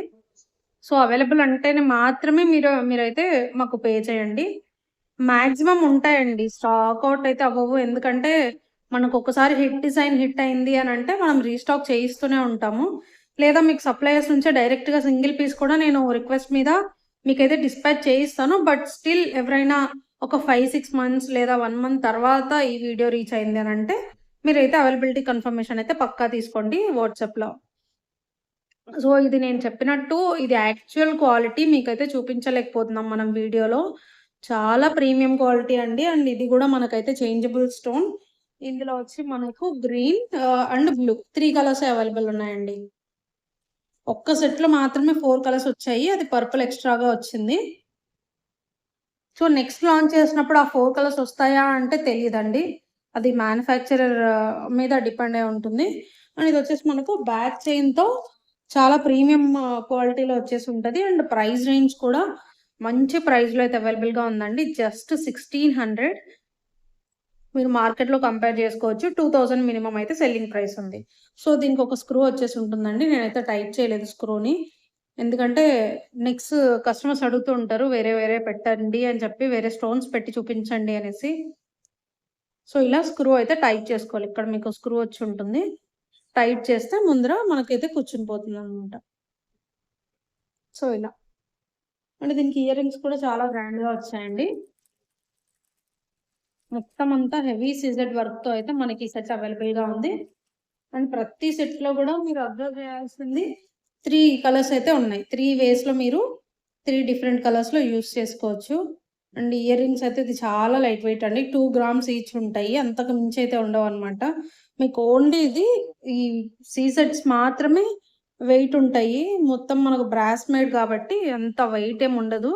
సో, అవైలబుల్ అంటేనే మాత్రమే మీరైతే మాకు పే చేయండి. మాక్సిమం ఉంటాయండి. స్టాక్ ఔట్ అయితే అవ్వవు. ఎందుకంటే, మనకొకసారి డిజైన్ హిట్ అయింది అనంటే, మనం రీస్టాక్ చేయిస్తూనే ఉంటాము. లేదా మీకు సప్లయర్స్ నుంచే డైరెక్ట్‌గా సింగిల్ పీస్ కూడా నేను రిక్వెస్ట్ మీద మీకైతే డిస్పాచ్ చేయిస్తాను. బట్ స్టిల్ ఎవరైనా ఒక 5, 6 మంత్స్ లేదా 1 మంత్ తర్వాత ఈ వీడియో రీచ్ అయింది అనంటే, మీరైతే అవైలబిలిటీ కన్ఫర్మేషన్ అయితే పక్కా తీసుకోండి వాట్సాప్‌లో. సో, ఇది నేను చెప్పినట్టు ఇది యాక్చువల్ క్వాలిటీ మీకైతే చూపించలేకపోతున్నాం మనం వీడియోలో. చాలా ప్రీమియం క్వాలిటీ అండి. అండ్ ఇది గూడా మనకైతే చేంజబుల్ స్టోన్. ఇందులో వచ్చి మనకు గ్రీన్ అండ్ బ్లూ 3 కలర్సే అవైలబుల్ ఉన్నాయండి. ఒక్క సెట్‌లో మాత్రమే 4 కలర్స్ వచ్చాయి. అది పర్పుల్ ఎక్స్‌ట్రాగా వచ్చింది. సో, నెక్స్ట్ లాంచ్ చేసినప్పుడు ఆ 4 కలర్స్ వస్తాయా అంటే తెలీదండి. అది మ్యానుఫ్యాక్చరర్ మీద డిపెండ్ అయి ఉంటుంది. అండ్ ఇదొచ్చేసి మనకు బ్యాక్ చైన్‌తో చాలా ప్రీమియం క్వాలిటీలో వచ్చేసి ఉంటది. అండ్ ప్రైస్ రేంజ్ కూడా మంచి ప్రైస్‌లో అయితే అవైలబుల్‌గా ఉందండి. జస్ట్ 1600 మీరు మార్కెట్‌లో కంపేర్ చేసుకోవచ్చు. 2000 మినిమమ్ అయితే సెల్లింగ్ ప్రైస్ ఉంది. సో, దీనికొక స్క్రూ వచ్చేసి ఉంటుందండి. నేనైతే టైట్ చేయలేదు స్క్రూని. ఎందుకంటే నెక్స్ట్ కస్టమర్స్ అడుగుతూ ఉంటారు. వేరే వేరే పెట్టండి అని చెప్పి వేరే స్టోన్స్ పెట్టి చూపించండి అనేసి. సో, ఇలా స్క్రూ అయితే టైట్ చేసుకోవాలి. ఇక్కడ మీకు స్క్రూ వచ్చి ఉంటుంది. టైట్ చేస్తే ముందర మనకైతే కూర్చుని పోతుందనమాట. సో, ఇలా. అంటే దీనికి ఇయర్ రింగ్స్ కూడా చాలా గ్రాండ్‌గా వచ్చాయండి. మొత్తం అంతా హెవీ సీజెడ్ వర్క్‌తో అయితే మనకి ఈ సెట్ అవైలబుల్‌గా ఉంది. అండ్ ప్రతి సెట్‌లో గూడా మీరు అబ్జర్వ్ చేయాల్సింది 3 కలర్స్ అయితే ఉన్నాయి. 3 వేస్‌లో మీరు 3 డిఫరెంట్ కలర్స్‌లో యూజ్ చేసుకోవచ్చు. అండ్ ఇయర్ రింగ్స్ అయితే ఇది చాలా లైట్ వెయిట్ అండి. 2 గ్రామ్స్ ఈచ్ ఉంటాయి. అంతకు మించి అయితే ఉండవనమాట. మీకు ఓన్లీ ఇది ఈ సీ సెట్స్ మాత్రమే వెయిట్ ఉంటాయి. మొత్తం మనకు బ్రాస్ మేడ్ కాబట్టి అంత వెయిట్ ఏమి ఉండదు.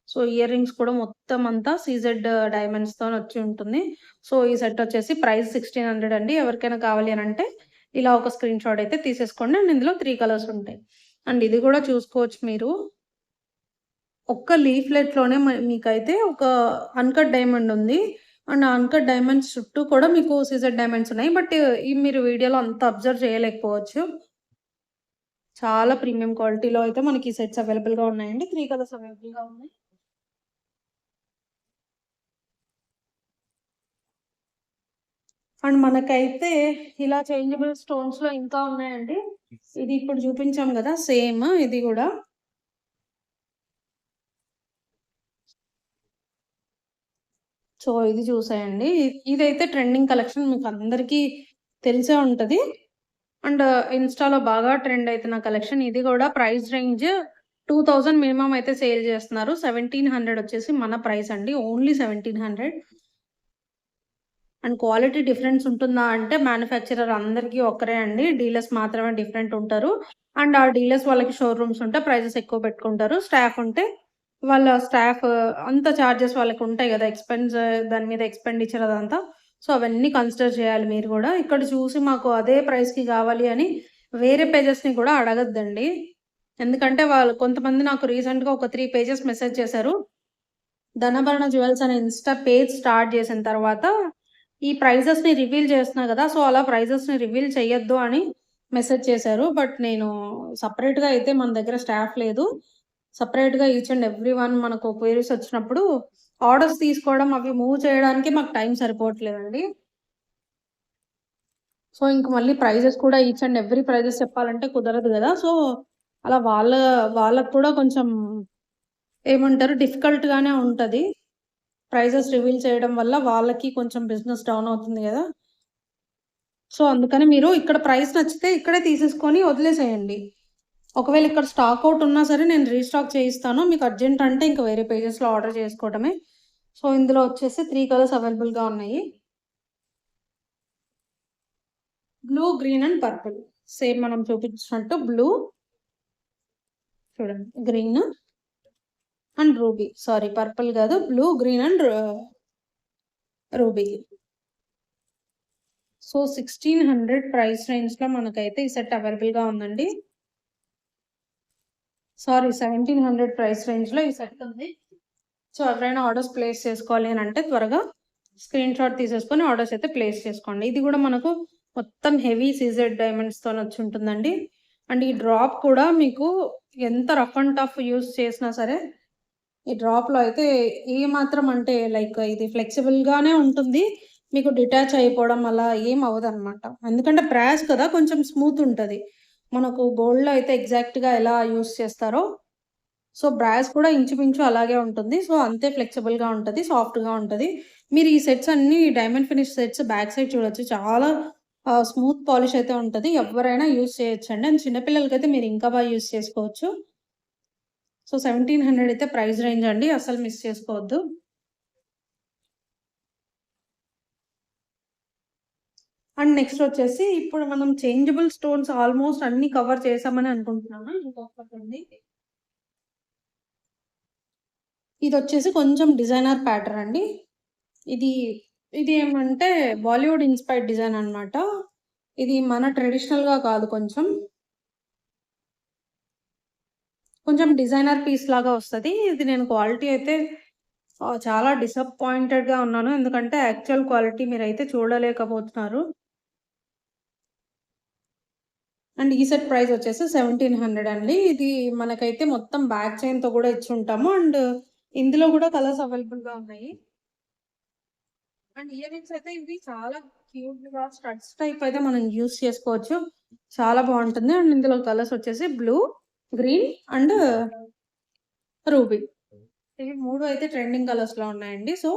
సో, ఇయర్ రింగ్స్ కూడా మొత్తం అంతా సీజెడ్ డైమండ్స్‌తోని వచ్చి ఉంటుంది. సో, ఈ సెట్ వచ్చేసి ప్రైస్ 1600 అండి. ఎవరికైనా కావాలి అనంటే ఇలా ఒక స్క్రీన్ షాట్ అయితే తీసేసుకోండి. అండ్ ఇందులో 3 కలర్స్ ఉంటాయి. అండ్ ఇది కూడా చూసుకోవచ్చు మీరు. ఒక్క లీఫ్‌లెట్‌లోనే మీకైతే ఒక అన్‌కట్ డైమండ్ ఉంది. అండ్ ఆ అన్‌కట్ డైమండ్స్ చుట్టూ కూడా మీకు సీజెడ్ డైమండ్స్ ఉన్నాయి. బట్ ఇవి మీరు వీడియోలో అంత అబ్జర్వ్ చేయలేకపోవచ్చు. చాలా ప్రీమియం క్వాలిటీలో అయితే మనకి ఈ సెట్స్ అవైలబుల్‌గా ఉన్నాయండి. 3 కలర్స్ అవైలబుల్‌గా ఉన్నాయి. అండ్ మనకైతే ఇలా చేంజబుల్ స్టోన్స్‌లో ఇంకా ఉన్నాయండి. ఇది ఇప్పుడు చూపించాం గదా! సేమ్ ఇది గూడా. సో, ఇది చూసేయండి. ఇదైతే ట్రెండింగ్ కలెక్షన్ మీకందరికీ తెలిసే ఉంటది. అండ్ ఇన్‌స్టాలో బాగా ట్రెండ్ అయితున్న కలెక్షన్. ఇది గూడా ప్రైస్ రేంజ్ 2000 మినిమమ్ అయితే సేల్ చేస్తున్నారు. 1700 వచ్చేసి మన ప్రైస్ అండి. ఓన్లీ 1700. అండ్ క్వాలిటీ డిఫరెన్స్ ఉంటుందా అంటే మ్యానుఫ్యాక్చరర్ అందరికీ ఒక్కరే అండి. డీలర్స్ మాత్రమే డిఫరెంట్ ఉంటారు. అండ్ ఆ డీలర్స్ వాళ్ళకి షోరూమ్స్ ఉంటే ప్రైజెస్ ఎక్కువ పెట్టుకుంటారు. స్టాఫ్ ఉంటే వాళ్ళ స్టాఫ్ అంత చార్జెస్ వాళ్ళకుంటాయి గదా! దాని మీద ఎక్స్‌పెండిచర్ అదంతా. సో, అవన్నీ కన్సిడర్ చేయాలి మీరు గూడా. ఇక్కడ చూసి మాకు అదే ప్రైస్‌కి గావాలి అని వేరే పేజెస్‌ని కూడా అడగొద్దండి. ఎందుకంటే వాళ్ళు కొంతమంది నాకు రీసెంట్‌గా ఒక 3 పేజెస్ మెసేజ్ చేశారు. ధనభరణ జ్యువెల్స్ అనే ఇన్‌స్టా పేజ్ స్టార్ట్ చేసిన తర్వాత, ఈ ప్రైజెస్‌ని రివీల్ చేస్తున్నా గదా! సో, అలా ప్రైజెస్‌ని రివీల్ చేయొద్దు అని మెసేజ్ చేశారు. బట్ నేను సెపరేట్‌గా అయితే మన దగ్గర స్టాఫ్ లేదు. సెపరేట్‌గా ఈచ్ అండ్ ఎవ్రీ వన్ మనకు క్వెరీస్ వచ్చినప్పుడు ఆర్డర్స్ తీసుకోవడం, అవి మూవ్ చేయడానికి మాకు టైం సరిపోవట్లేదండి. సో, ఇంక మళ్ళీ ప్రైజెస్ కూడా ఈచ్ అండ్ ఎవ్రీ ప్రైజెస్ చెప్పాలంటే కుదరదు గదా! సో, అలా వాళ్ళకి కూడా కొంచెం ఏమంటారు డిఫికల్ట్‌గానే ఉంటది. ప్రైజెస్ రివీల్ చేయడం వల్ల వాళ్ళకి కొంచెం బిజినెస్ డౌన్ అవుతుంది గదా! సో, అందుకని మీరు ఇక్కడ ప్రైస్ నచ్చితే ఇక్కడే తీసేసుకొని వదిలేసేయండి. ఒకవేళ ఇక్కడ స్టాక్ ఔట్ ఉన్నా సరే నేను రీస్టాక్ చేయిస్తాను. మీకు అర్జెంట్ అంటే ఇంక వేరే పేజెస్‌లో ఆర్డర్ చేసుకోవడమే. సో, ఇందులో వచ్చేసి 3 కలర్స్ అవైలబుల్‌గా ఉన్నాయి. Blue, green and purple. Same మనం చూపించినట్టు బ్లూ చూడండి. Green and ruby. Sorry purple గాదు. Blue, green and ruby. So, 1600 price రేంజ్‌లో మనకైతే ఈ సెట్ అవైలబుల్‌గా ఉందండి. సారీ 1700 ప్రైస్ రేంజ్‌లో ఈ సెట్ ఉంది. సో, ఎవరైనా ఆర్డర్స్ ప్లేస్ చేసుకోవాలి అనంటే త్వరగా స్క్రీన్ షాట్ తీసేసుకొని ఆర్డర్స్ అయితే ప్లేస్ చేసుకోండి. ఇది గూడా మనకు మొత్తం హెవీ సీజెడ్ డైమండ్స్‌తోనొచ్చుంటుందండి. అండ్ ఈ డ్రాప్ కూడా మీకు ఎంత రఫ్ అండ్ టఫ్ యూజ్ చేసినా సరే, ఈ డ్రాప్‌లో అయితే ఏమాత్రం అంటే లైక్ ఇది ఫ్లెక్సిబుల్‌గానే ఉంటుంది. మీకు డిటాచ్ అయిపోవడం అలా ఏం అవ్వదనమాట. ఎందుకంటే బ్రాస్ కదా! కొంచెం స్మూత్ ఉంటది. మనకు గోల్డ్‌లో అయితే ఎగ్జాక్ట్‌గా ఎలా యూజ్ చేస్తారో సో, బ్రాస్ కూడా ఇంచుమించు అలాగే ఉంటుంది. సో, అంతే ఫ్లెక్సిబుల్‌గా ఉంటది. సాఫ్ట్‌గా ఉంటది. మీరు ఈ సెట్స్ అన్నీ diamond finish sets back side చూడొచ్చు. చాలా స్మూత్ పాలిష్ అయితే ఉంటది. ఎవ్వరైనా యూజ్ చేయొచ్చండి. అండ్ చిన్న పిల్లలకైతే మీరు ఇంకా బాగా యూజ్ చేసుకోవచ్చు. సో, 1700 అయితే ప్రైస్ రేంజ్ అండి. అస్సలు మిస్ చేసుకోవద్దు. అండ్ నెక్స్ట్ వచ్చేసి ఇప్పుడు మనం చేంజబుల్ స్టోన్స్ ఆల్మోస్ట్ అన్నీ కవర్ చేశామని అనుకుంటున్నాను. ఇంకొకటుంది. ఇదొచ్చేసి కొంచెం డిజైనర్ ప్యాటర్న్ అండి. ఇది ఇది ఏమంటే బాలీవుడ్ ఇన్‌స్పైర్డ్ డిజైన్ అన్నమాట. ఇది మన ట్రెడిషనల్‌గా కాదు కొంచెం. కొంచెం డిజైనర్ పీస్ లాగా వస్తది. ఇది నేను క్వాలిటీ అయితే చాలా డిసప్పాయింటెడ్‌గా ఉన్నాను. ఎందుకంటే యాక్చువల్ క్వాలిటీ మీరైతే చూడలేకపోతున్నారు. అండ్ ఈ సెట్ ప్రైస్ వచ్చేసి 1700 అండి. ఇది మనకైతే మొత్తం బ్యాక్ చైన్‌తో కూడా ఇచ్చుంటాము. అండ్ ఇందులో కూడా కలర్స్ అవైలబుల్‌గా ఉన్నాయి. అండ్ ఇయర్ రింగ్స్ అయితే ఇవి చాలా క్యూట్‌గా స్టడ్స్ టైప్ అయితే మనం యూజ్ చేసుకోవచ్చు. చాలా బావుంటుంది. అండ్ ఇందులో కలర్స్ వచ్చేసి బ్లూ, గ్రీన్ అండ్ రూబీ. ఇవి 3 అయితే ట్రెండింగ్ కలర్స్‌లో ఉన్నాయండి. సో,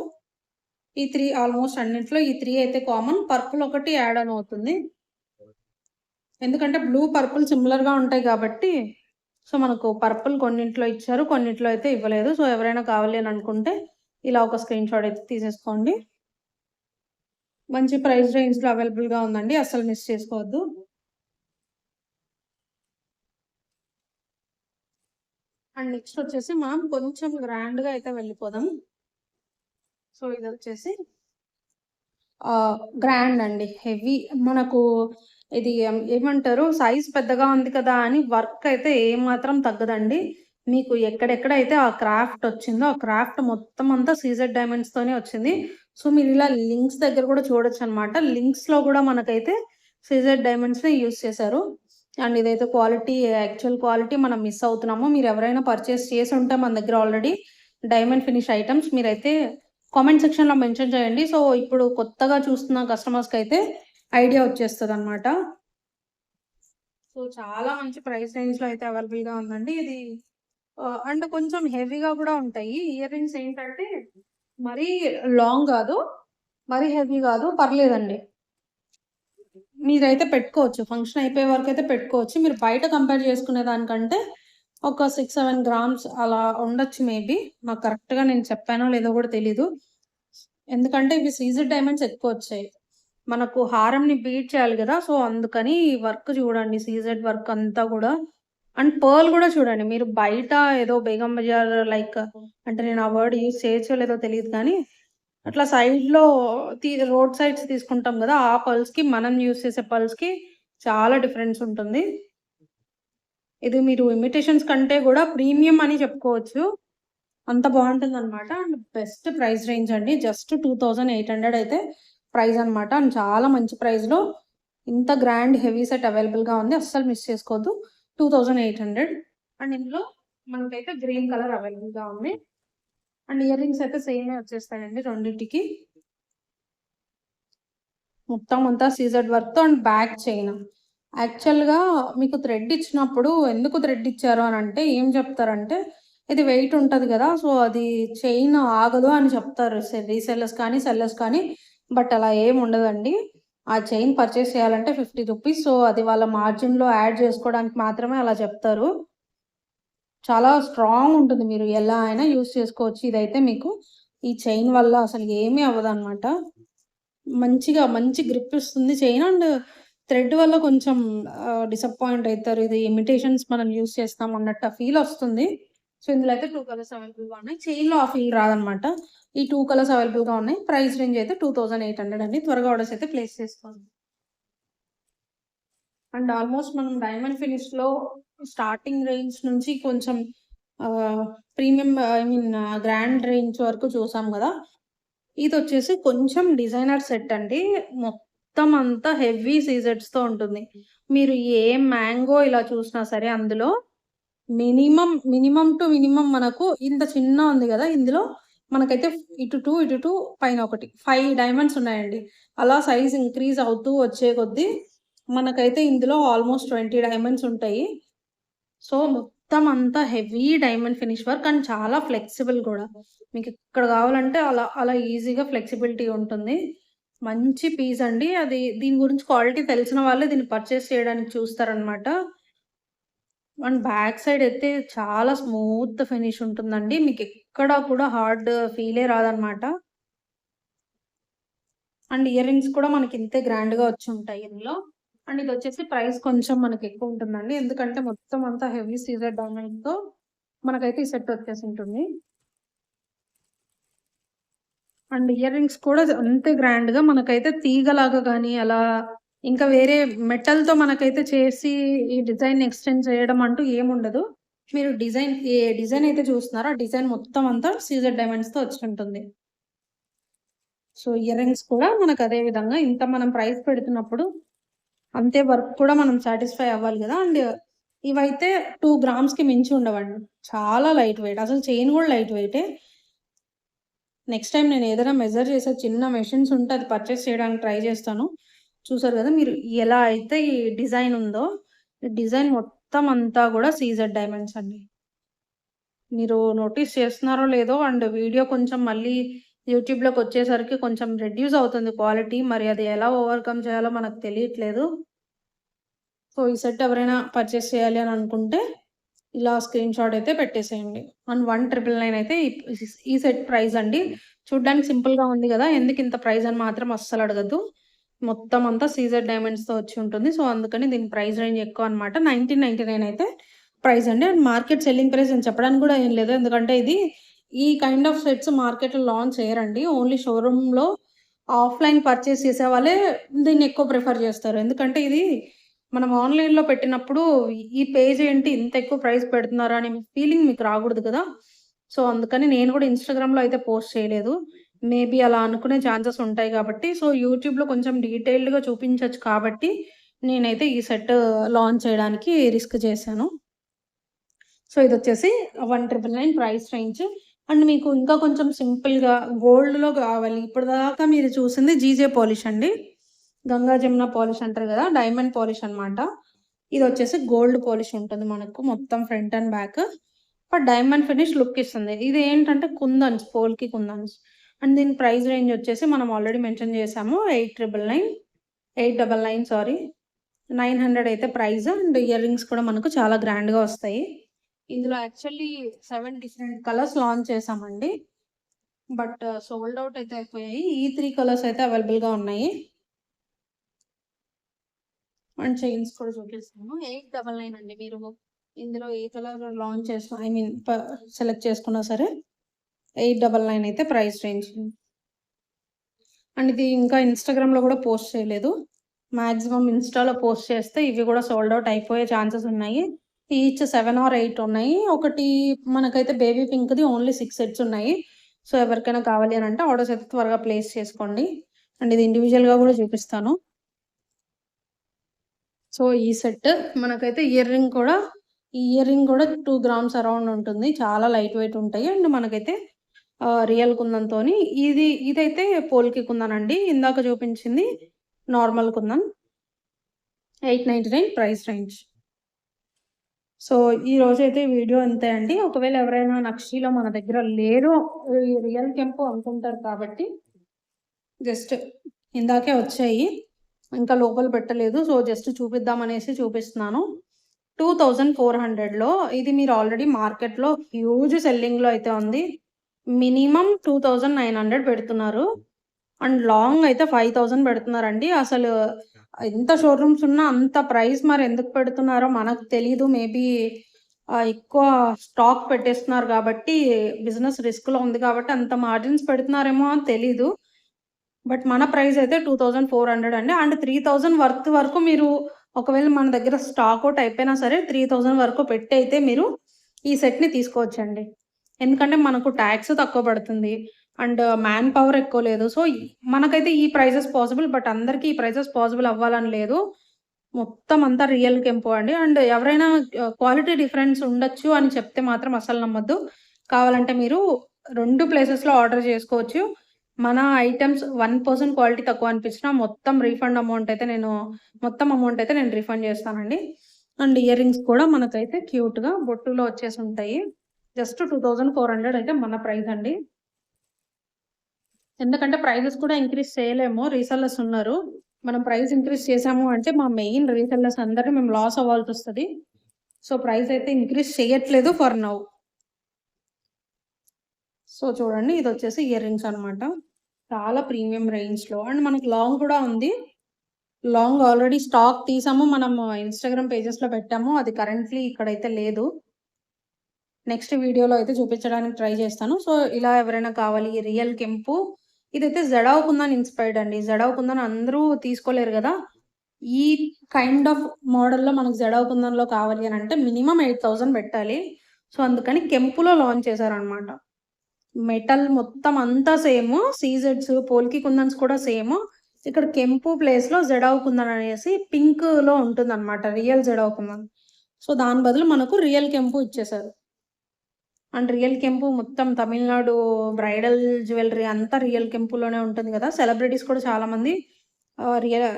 ఈ 3 ఆల్మోస్ట్ అన్నిట్లో ఈ 3 అయితే కామన్. పర్పుల్ ఒకటి యాడ్ ఆన్ అవుతుంది. ఎందుకంటే బ్లూ, పర్పుల్ సిమిలర్‌గా ఉంటాయి కాబట్టి, సో, మనకు పర్పుల్ కొన్నింట్లో ఇచ్చారు. కొన్నిట్లో అయితే ఇవ్వలేదు. సో, ఎవరైనా కావాలి అని అనుకుంటే ఇలా ఒక స్క్రీన్ షాట్ అయితే తీసేసుకోండి. మంచి ప్రైస్ రేంజ్‌లో అవైలబుల్‌గా ఉందండి. అస్సలు మిస్ చేసుకోవద్దు. అండ్ నెక్స్ట్ వచ్చేసి మనం కొంచెం గ్రాండ్గా అయితే వెళ్ళిపోదాం. సో ఇది వచ్చేసి గ్రాండ్ అండి. హెవీ మనకు ఇది ఏమంటారు, సైజ్ పెద్దగా ఉంది కదా అని వర్క్ అయితే ఏమాత్రం తగ్గదండి. మీకు ఎక్కడెక్కడైతే ఆ క్రాఫ్ట్ వచ్చిందో ఆ క్రాఫ్ట్ మొత్తం అంతా సీజెడ్ డైమండ్స్తోనే వచ్చింది. సో మీరు ఇలా లింక్స్ దగ్గర కూడా చూడొచ్చు అనమాట. లింక్స్లో కూడా మనకైతే సీజెడ్ డైమండ్స్ని యూస్ చేశారు. అండ్ ఇదైతే క్వాలిటీ, యాక్చువల్ క్వాలిటీ మనం మిస్ అవుతున్నాము. మీరు ఎవరైనా పర్చేస్ చేసి ఉంటే మన దగ్గర ఆల్రెడీ డైమండ్ ఫినిష్ ఐటమ్స్ మీరైతే కామెంట్ సెక్షన్లో మెన్షన్ చేయండి. సో ఇప్పుడు కొత్తగా చూస్తున్న కస్టమర్స్కి అయితే ఐడియా వచ్చేస్తుంది అనమాట. సో చాలా మంచి ప్రైస్ రేంజ్లో అయితే అవైలబుల్గా ఉందండి ఇది. అండ్ కొంచెం హెవీగా కూడా ఉంటాయి. ఇయర్ రింగ్స్ ఏంటంటే మరీ లాంగ్ కాదు, మరీ హెవీ కాదు, పర్లేదండి. మీరైతే పెట్టుకోవచ్చు, ఫంక్షన్ అయిపోయే వరకు అయితే పెట్టుకోవచ్చు. మీరు బయట కంపేర్ చేసుకునే దానికంటే ఒక 6-7 గ్రామ్స్ అలా ఉండొచ్చు మేబీ. నాకు కరెక్ట్గా నేను చెప్పానో లేదో కూడా తెలీదు. ఎందుకంటే ఇవి సీజెడ్ డైమండ్స్ ఎక్కువ వచ్చాయి. మనకు హారంని బీట్ చేయాలి కదా, సో అందుకని వర్క్ చూడండి, సీజెడ్ వర్క్ అంతా కూడా. అండ్ పర్ల్ కూడా చూడండి. మీరు బయట ఏదో బేగం బజార్ లైక్, అంటే నేను ఆ వర్డ్ యూజ్ చేయొచ్చో లేదో తెలియదు కానీ, అట్లా సైడ్లో రోడ్ సైడ్స్ తీసుకుంటాం కదా, ఆ పర్ల్స్కి మనం యూజ్ చేసే పర్ల్స్కి చాలా డిఫరెన్స్ ఉంటుంది. ఇది మీరు ఇమిటేషన్స్ కంటే కూడా ప్రీమియం అని చెప్పుకోవచ్చు, అంత బాగుంటుంది అనమాట. అండ్ బెస్ట్ ప్రైస్ రేంజ్ అండి. జస్ట్ 2800 అయితే ప్రైస్ అనమాట. అండ్ చాలా మంచి ప్రైస్లో ఇంత గ్రాండ్ హెవీ సెట్ అవైలబుల్గా ఉంది, అస్సలు మిస్ చేసుకోవద్దు. 2800. అండ్ ఇందులో మనకైతే గ్రీన్ కలర్ అవైలబుల్గా ఉంది. అండ్ ఇయర్ రింగ్స్ అయితే సేమ్ వచ్చేస్తాయండి రెండింటికి. మొత్తం అంతా సీజెడ్ వర్క్తో అండ్ బ్యాక్ చైన్. యాక్చువల్గా మీకు థ్రెడ్ ఇచ్చినప్పుడు ఎందుకు థ్రెడ్ ఇచ్చారు అని అంటే ఏం చెప్తారంటే, ఇది వెయిట్ ఉంటుంది కదా, సో అది చైన్ ఆగదు అని చెప్తారు రీసెల్లర్స్ కానీ సెల్లర్స్ కానీ. బట్ అలా ఏం ఉండదండి. ఆ చైన్ పర్చేస్ చేయాలంటే 50 రూపీస్. సో అది వాళ్ళ మార్జిన్లో యాడ్ చేసుకోవడానికి మాత్రమే అలా చెప్తారు. చాలా స్ట్రాంగ్ ఉంటుంది, మీరు ఎలా అయినా యూస్ చేసుకోవచ్చు. ఇదైతే మీకు ఈ చైన్ వల్ల అసలు ఏమీ అవ్వదు అనమాట. మంచిగా మంచి గ్రిప్ ఇస్తుంది చైన్. అండ్ థ్రెడ్ వల్ల కొంచెం డిసప్పాయింట్ అవుతారు, ఇది ఇమిటేషన్స్ మనం యూస్ చేస్తాం అన్నట్టు ఫీల్ వస్తుంది. సో ఇందులో అయితే 2 కలర్స్ అవైలబుల్గా ఉన్నాయి. చైన్లో ఆ ఫీల్ రాదనమాట. ఈ 2 కలర్స్ అవైలబుల్గా ఉన్నాయి. ప్రైస్ రేంజ్ అయితే 2800 అండి. త్వరగా ఆర్డర్స్ అయితే ప్లేస్ చేసుకోండి. అండ్ ఆల్మోస్ట్ మనం డైమండ్ ఫినిష్లో స్టార్టింగ్ రేంజ్ నుంచి కొంచెం premium, I mean grand range వరకు చూసాం కదా. ఇది వచ్చేసి కొంచెం డిజైనర్ సెట్ అండి. మొత్తం అంతా హెవీ సీజెడ్స్తో ఉంటుంది. మీరు ఏ మ్యాంగో ఇలా చూసినా సరే అందులో మినిమం టు మినిమం మనకు ఇంత చిన్న ఉంది కదా, ఇందులో మనకైతే ఇటు 2 పైన ఒకటి 5 డైమండ్స్ ఉన్నాయండి. అలా సైజ్ ఇంక్రీజ్ అవుతూ వచ్చే కొద్దీ మనకైతే ఇందులో ఆల్మోస్ట్ 20 డైమండ్స్ ఉంటాయి. సో మొత్తం అంతా heavy diamond finish work and చాలా ఫ్లెక్సిబుల్ కూడా. మీకు ఇక్కడ కావాలంటే అలా అలా ఈజీగా ఫ్లెక్సిబిలిటీ ఉంటుంది. మంచి పీస్ అండి. అది దీని గురించి క్వాలిటీ తెలిసిన వాళ్ళే దీన్ని పర్చేస్ చేయడానికి చూస్తారనమాట. అండ్ బ్యాక్ సైడ్ అయితే చాలా స్మూత్ ఫినిష్ ఉంటుందండి. మీకు ఎక్కడ కూడా హార్డ్ ఫీలే రాదనమాట. అండ్ ఇయర్ రింగ్స్ కూడా మనకి ఇంతే గ్రాండ్గా వచ్చి ఉంటాయి ఇందులో. అండ్ ఇది వచ్చేసి ప్రైస్ కొంచెం మనకి ఎక్కువ ఉంటుందండి, ఎందుకంటే మొత్తం అంతా హెవీ సీజర్ డైమండ్తో మనకైతే ఈ సెట్ వచ్చేసి ఉంటుంది. అండ్ ఇయర్ రింగ్స్ కూడా అంతే గ్రాండ్గా మనకైతే తీగలాగా కానీ అలా ఇంకా వేరే మెటల్తో మనకైతే చేసి ఈ డిజైన్ ఎక్స్టెండ్ చేయడం అంటూ ఏముండదు. మీరు ఏ డిజైన్ అయితే చూస్తున్నారో ఆ డిజైన్ మొత్తం అంతా సీజర్ డైమండ్స్తో వచ్చి ఉంటుంది. సో ఇయర్ రింగ్స్ కూడా మనకు అదే విధంగా ఇంత మనం ప్రైస్ పెడుతున్నప్పుడు అంతే వర్క్ కూడా మనం సాటిస్ఫై అవ్వాలి కదా. అండ్ ఇవైతే 2 గ్రామ్స్కి మించి ఉండవండి, చాలా లైట్ వెయిట్. అసలు చైన్ కూడా లైట్ వెయిటే. నెక్స్ట్ టైం నేను ఏదైనా మెజర్ చేసే చిన్న మెషిన్స్ ఉంటే అది పర్చేస్ చేయడానికి ట్రై చేస్తాను. చూసారు కదా మీరు ఎలా అయితే ఈ డిజైన్ ఉందో, డిజైన్ మొత్తం అంతా కూడా సీజెడ్ డైమండ్స్ అండి. మీరు నోటీస్ చేస్తున్నారో లేదో, అండ్ వీడియో కొంచెం మళ్ళీ యూట్యూబ్లోకి వచ్చేసరికి కొంచెం రెడ్యూస్ అవుతుంది క్వాలిటీ. మరి అది ఎలా ఓవర్కమ్ చేయాలో మనకు తెలియట్లేదు. సో ఈ సెట్ ఎవరైనా పర్చేస్ చేయాలి అని అనుకుంటే ఇలా స్క్రీన్ షాట్ అయితే పెట్టేసేయండి. అండ్ 1999 అయితే ఈ సెట్ ప్రైస్ అండి. చూడ్డానికి సింపుల్గా ఉంది కదా, ఎందుకు ఇంత ప్రైస్ అని మాత్రం అస్సలు అడగద్దు. మొత్తం అంతా సీజర్ డైమండ్స్తో వచ్చి ఉంటుంది. సో అందుకని దీని ప్రైస్ రేంజ్ ఎక్కువ అనమాట. 1999 అయితే ప్రైస్ అండి. అండ్ మార్కెట్ సెల్లింగ్ ప్రైస్ అని చెప్పడానికి కూడా ఏం లేదు. ఎందుకంటే ఇది ఈ కైండ్ ఆఫ్ సెట్స్ మార్కెట్‌లో లాంచ్ చేయరండి. ఓన్లీ షోరూమ్‌లో ఆఫ్‌లైన్ పర్చేస్ చేసేవాళ్ళే దీన్ని ఎక్కువ ప్రిఫర్ చేస్తారు. ఎందుకంటే ఇది మనం ఆన్‌లైన్‌లో పెట్టినప్పుడు ఈ పేజ్ ఏంటి ఇంత ఎక్కువ ప్రైస్ పెడుతున్నారా అనే ఫీలింగ్ మీకు రాకూడదు కదా! సో, అందుకని నేను కూడా ఇన్‌స్టాగ్రామ్‌లో అయితే పోస్ట్ చేయలేదు. మేబీ అలా అనుకునే ఛాన్సెస్ ఉంటాయి కాబట్టి, సో, యూట్యూబ్‌లో కొంచెం డీటెయిల్డ్‌గా చూపించొచ్చు కాబట్టి, నేనైతే ఈ సెట్ లాంచ్ చేయడానికి రిస్క్ చేశాను. సో, ఇదొచ్చేసి 1,999 ప్రైస్ రేంజ్. అండ్ మీకు ఇంకా కొంచెం సింపుల్‌గా గోల్డ్‌లో కావాలి. ఇప్పటిదాకా మీరు చూసింది జీజే పాలిష్ అండి. గంగా జమున పాలిష్ అంటారు కదా! డైమండ్ పాలిష్ అన్నమాట. ఇదొచ్చేసి గోల్డ్ పాలిష్ ఉంటుంది మనకు మొత్తం front and back. But diamond finish look ఇస్తుంది. ఇది ఏంటంటే కుందన్స్, పోల్‌కి కుందన్స్. అండ్ దీని ప్రైస్ రేంజ్ వచ్చేసి మనం ఆల్రెడీ మెన్షన్ చేసాము. 899 సారీ. 900 అయితే ప్రైస్. అండ్ ఇయర్ రింగ్స్ కూడా మనకు చాలా గ్రాండ్‌గా వస్తాయి. ఇందులో యాక్చువల్లీ 7 డిఫరెంట్ కలర్స్ లాంచ్ చేసామండి. బట్ సోల్డ్ ఔట్ అయితే అయిపోయాయి. ఈ 3 కలర్స్ అయితే అవైలబుల్‌గా ఉన్నాయి. అండ్ చైన్స్ కూడా చూపిస్తాను. 899 అండి. మీరు ఇందులో ఏ కలర్ లాంచ్ చేసినా ఐ మీన్ సెలెక్ట్ చేసుకున్నా సరే 899 అయితే ప్రైస్ రేంజ్. అండ్ ఇది ఇంకా ఇన్‌స్టాగ్రామ్‌లో కూడా పోస్ట్ చేయలేదు. మాక్సిమం ఇన్‌స్టాలో పోస్ట్ చేస్తే ఇవి కూడా సోల్డ్ ఔట్ అయిపోయే ఛాన్సెస్ ఉన్నాయి. ఈచ్ 7 ఆర్ 8 ఉన్నాయి. ఒకటి మనకైతే బేబీ పింక్‌ది ఓన్లీ 6 సెట్స్ ఉన్నాయి. సో, ఎవరికైనా కావాలి అని అంటే ఆర్డర్స్ అయితే త్వరగా ప్లేస్ చేసుకోండి. అండ్ ఇది ఇండివిడ్యువల్‌గా కూడా చూపిస్తాను. సో, ఈ సెట్ మనకైతే ఈ ఇయర్ రింగ్ కూడా 2 గ్రామ్స్ అరౌండ్ ఉంటుంది. చాలా లైట్ వెయిట్ ఉంటాయి. అండ్ మనకైతే రియల్ కుందన్‌తోని ఇదైతే పోల్‌కి కుందన్ అండి. ఇందాక చూపించింది normal kundan. 899 price range. So, ఈరోజైతే వీడియో ఇంతే అండి. ఒకవేళ ఎవరైనా నక్షీలో మన దగ్గర లేరు ఈ రియల్ కెంపు అనుకుంటారు కాబట్టి జస్ట్ ఇందాకే వచ్చాయి. ఇంకా లోపల పెట్టలేదు. సో, జస్ట్ చూపిద్దామనేసి చూపిస్తున్నాను. 2400లో ఇది మీరు ఆల్రెడీ మార్కెట్‌లో హ్యూజ్ సెల్లింగ్‌లో అయితే ఉంది. మినిమమ్ 2900 పెడుతున్నారు. అండ్ లాంగ్ అయితే 5000 పెడుతున్నారండి. అసలు ఎంత షోరూమ్స్ ఉన్నా అంత ప్రైస్ మరెందుకు పెడుతున్నారో మనకు తెలీదు. మేబీ ఎక్కువ స్టాక్ పెట్టేస్తున్నారు కాబట్టి బిజినెస్ రిస్క్‌లో ఉంది కాబట్టి అంత మార్జిన్స్ పెడుతున్నారేమో అని తెలీదు. బట్ మన ప్రైస్ అయితే 2400 అండి. అండ్ 3000 వర్త్ వరకు మీరు ఒకవేళ మన దగ్గర స్టాక్ ఔట్ అయిపోయినా సరే 3000 వరకు పెట్టి అయితే మీరు ఈ సెట్‌ని తీసుకోవచ్చండి. ఎందుకంటే మనకు టాక్స్ తక్కువ పడుతుంది. అండ్ మ్యాన్ పవర్ ఎక్కువ లేదు. సో, మనకైతే ఈ ప్రైజెస్ పాసిబుల్. బట్ అందరికీ ఈ ప్రైజెస్ పాసిబుల్ అవ్వాలని లేదు. మొత్తం అంతా రియల్ కెంపు అండి. అండ్ ఎవరైనా క్వాలిటీ డిఫరెన్స్ ఉండొచ్చు అని చెప్తే మాత్రం అస్సలు నమ్మొద్దు. కావాలంటే మీరు 2 ప్లేసెస్‌లో ఆర్డర్ చేసుకోవచ్చు. మన ఐటెమ్స్ 1% క్వాలిటీ తక్కువ అనిపించినా మొత్తం అమౌంట్ అయితే నేను రిఫండ్ చేస్తానండి. అండ్ ఇయర్ రింగ్స్ కూడా మనకైతే క్యూట్‌గా బొట్టులో వచ్చేసి ఉంటాయి. జస్ట్ 2400 అయితే మన ప్రైస్ అండి. ఎందుకంటే ప్రైజెస్ కూడా ఇంక్రీజ్ చేయలేము. రీసెల్లర్స్ ఉన్నారు. మనం ప్రైస్ ఇంక్రీజ్ చేసాము అంటే మా మెయిన్ రీసెల్లర్స్ అందరిని మేము లాస్ అవ్వాల్సొస్తది. సో, ప్రైస్ అయితే ఇంక్రీజ్ చేయట్లేదు ఫర్ నౌ. సో, చూడండి ఇదొచ్చేసి ఇయర్ రింగ్స్ అనమాట. చాలా ప్రీమియం రేంజ్‌లో అండ్ మనకి లాంగ్ కూడా ఉంది. లాంగ్ ఆల్రెడీ స్టాక్ తీసాము. మనము ఇన్‌స్టాగ్రామ్ పేజెస్‌లో పెట్టాము. అది కరెంట్‌లీ ఇక్కడైతే లేదు. నెక్స్ట్ వీడియోలో అయితే చూపించడానికి ట్రై చేస్తాను. సో, ఇలా ఎవరైనా కావాలి రియల్ కెంపు ఇదైతే జడావ్ కుందన్ ఇన్‌స్పైర్డ్ అండి. జడావ్ కుందన్ అందరూ తీసుకోలేరు గదా! ఈ కైండ్ ఆఫ్ మోడల్‌లో మనకు జడావ్ కుందన్‌లో కావాలి అని అంటే మినిమమ్ 8000 పెట్టాలి. సో, అందుకని కెంపులో లాంచ్ చేశారనమాట. మెటల్ మొత్తం అంతా సేము. సీజెడ్స్, పోల్కి కుందన్స్ కూడా సేము. ఇక్కడ కెంపు ప్లేస్‌లో జడావ్ కుందన్ అనేసి పింక్‌లో ఉంటుందనమాట. రియల్ జడావ్ కుందన్. సో, దాని బదులు మనకు రియల్ కెంపు ఇచ్చేశారు. అండ్ రియల్ కెంపు మొత్తం తమిళనాడు బ్రైడల్ జ్యువెలరీ అంతా రియల్ కెంపులోనే ఉంటుంది గదా! సెలబ్రిటీస్ కూడా చాలామంది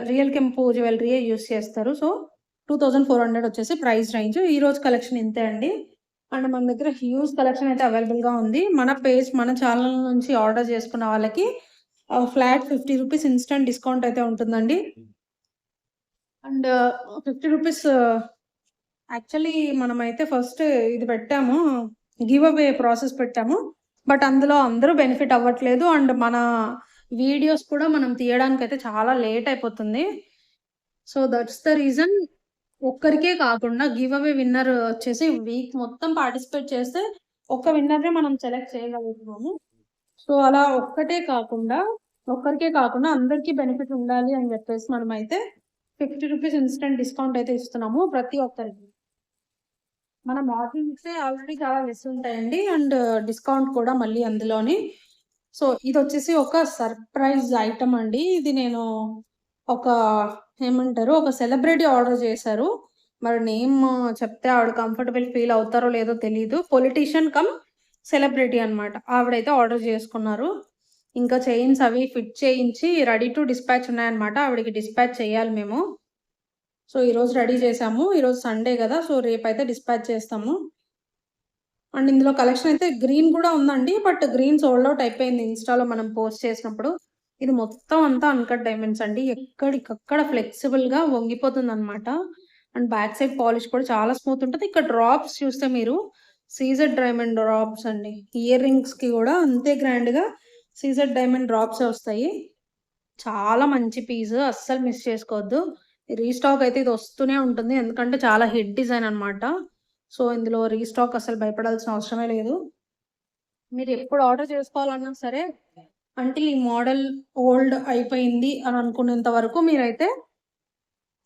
రియల్ కెంపు జ్యువెలరీయే యూజ్ చేస్తారు. సో, 2400 వచ్చేసి ప్రైస్ రేంజ్. ఈరోజు కలెక్షన్ ఇంతే అండి. అండ్ మన దగ్గర హ్యూజ్ కలెక్షన్ అయితే అవైలబుల్‌గా ఉంది. మన ఛానల్ నుంచి ఆర్డర్ చేసుకున్న వాళ్ళకి ఫ్లాట్ 50 రూపీస్ ఇన్‌స్టంట్ డిస్కౌంట్ అయితే ఉంటుందండి. అండ్ 50 రూపీస్ యాక్చువల్లీ మనమైతే ఫస్ట్ ఇది పెట్టాము. గివ్ అవే ప్రాసెస్ పెట్టాము. బట్ అందులో అందరూ బెనిఫిట్ అవ్వట్లేదు. అండ్ మన వీడియోస్ కూడా మనం తీయడానికైతే చాలా లేట్ అయిపోతుంది. సో, దట్స్ ద రీజన్ ఒక్కరికే కాకుండా గివ్ అవే విన్నర్ వచ్చేసి వీక్ మొత్తం పార్టిసిపేట్ చేస్తే ఒక్క విన్నర్‌నే మనం సెలెక్ట్ చేయగలుగుతున్నాము. సో, అలా ఒక్కరికే కాకుండా అందరికీ బెనిఫిట్ ఉండాలి అని చెప్పేసి మనమైతే ₹50 ఇన్‌స్టంట్ డిస్కౌంట్ అయితే ఇస్తున్నాము ప్రతి ఒక్కరికి. మన మార్జిన్సే ఆల్రెడీ చాలా లెస్ ఉంటాయండి. అండ్ డిస్కౌంట్ కూడా మళ్ళీ అందులోని. సో, ఇదొచ్చేసి ఒక సర్ప్రైజ్ ఐటమ్ అండి. ఇది నేను ఒక ఏమంటారు? ఒక సెలబ్రిటీ ఆర్డర్ చేశారు. మరి నేమ్ చెప్తే ఆవిడ కంఫర్టబుల్ ఫీల్ అవుతారో లేదో తెలీదు. పొలిటీషియన్ కమ్ సెలబ్రిటీ అన్నమాట. ఆవిడైతే ఆర్డర్ చేసుకున్నారు. ఇంకా చైన్స్ అవి ఫిట్ చేయించి రెడీ టు డిస్పాచ్ ఉన్నాయన్నమాట. ఆవిడకి డిస్పాచ్ చేయాలి మేము. సో, ఈరోజు రెడీ చేశాము. ఈరోజు సండే గదా! సో, రేపైతే డిస్పాచ్ చేస్తాము. అండ్ ఇందులో కలెక్షన్ అయితే గ్రీన్ కూడా ఉందండి. బట్ గ్రీన్ సోల్డ్ ఔట్ అయిపోయింది ఇన్‌స్టాలో మనం పోస్ట్ చేసినప్పుడు. ఇది మొత్తం అంతా అన్‌కట్ డైమండ్స్ అండి. ఎక్కడికక్కడ ఫ్లెక్సిబుల్‌గా వంగిపోతుందనమాట. అండ్ బ్యాక్ సైడ్ పాలిష్ కూడా చాలా స్మూత్ ఉంటది. ఇక్కడ డ్రాప్స్ చూస్తే మీరు సీజెడ్ డైమండ్ డ్రాప్స్ అండి. ఇయర్ రింగ్స్‌కి కూడా అంతే గ్రాండ్‌గా సీజెడ్ డైమండ్ డ్రాప్సే వస్తాయి. చాలా మంచి పీస్. అస్సలు మిస్ చేసుకోవద్దు. రీస్టాక్ అయితే ఇది వస్తూనే ఉంటుంది. ఎందుకంటే చాలా హిట్ డిజైన్ అన్నమాట. సో, ఇందులో రీస్టాక్ అసలు భయపడాల్సిన అవసరమే లేదు. మీరెప్పుడు ఆర్డర్ చేసుకోవాలన్నా సరే, అంటే ఈ మోడల్ ఓల్డ్ అయిపోయింది అని అనుకునేంత వరకు మీరైతే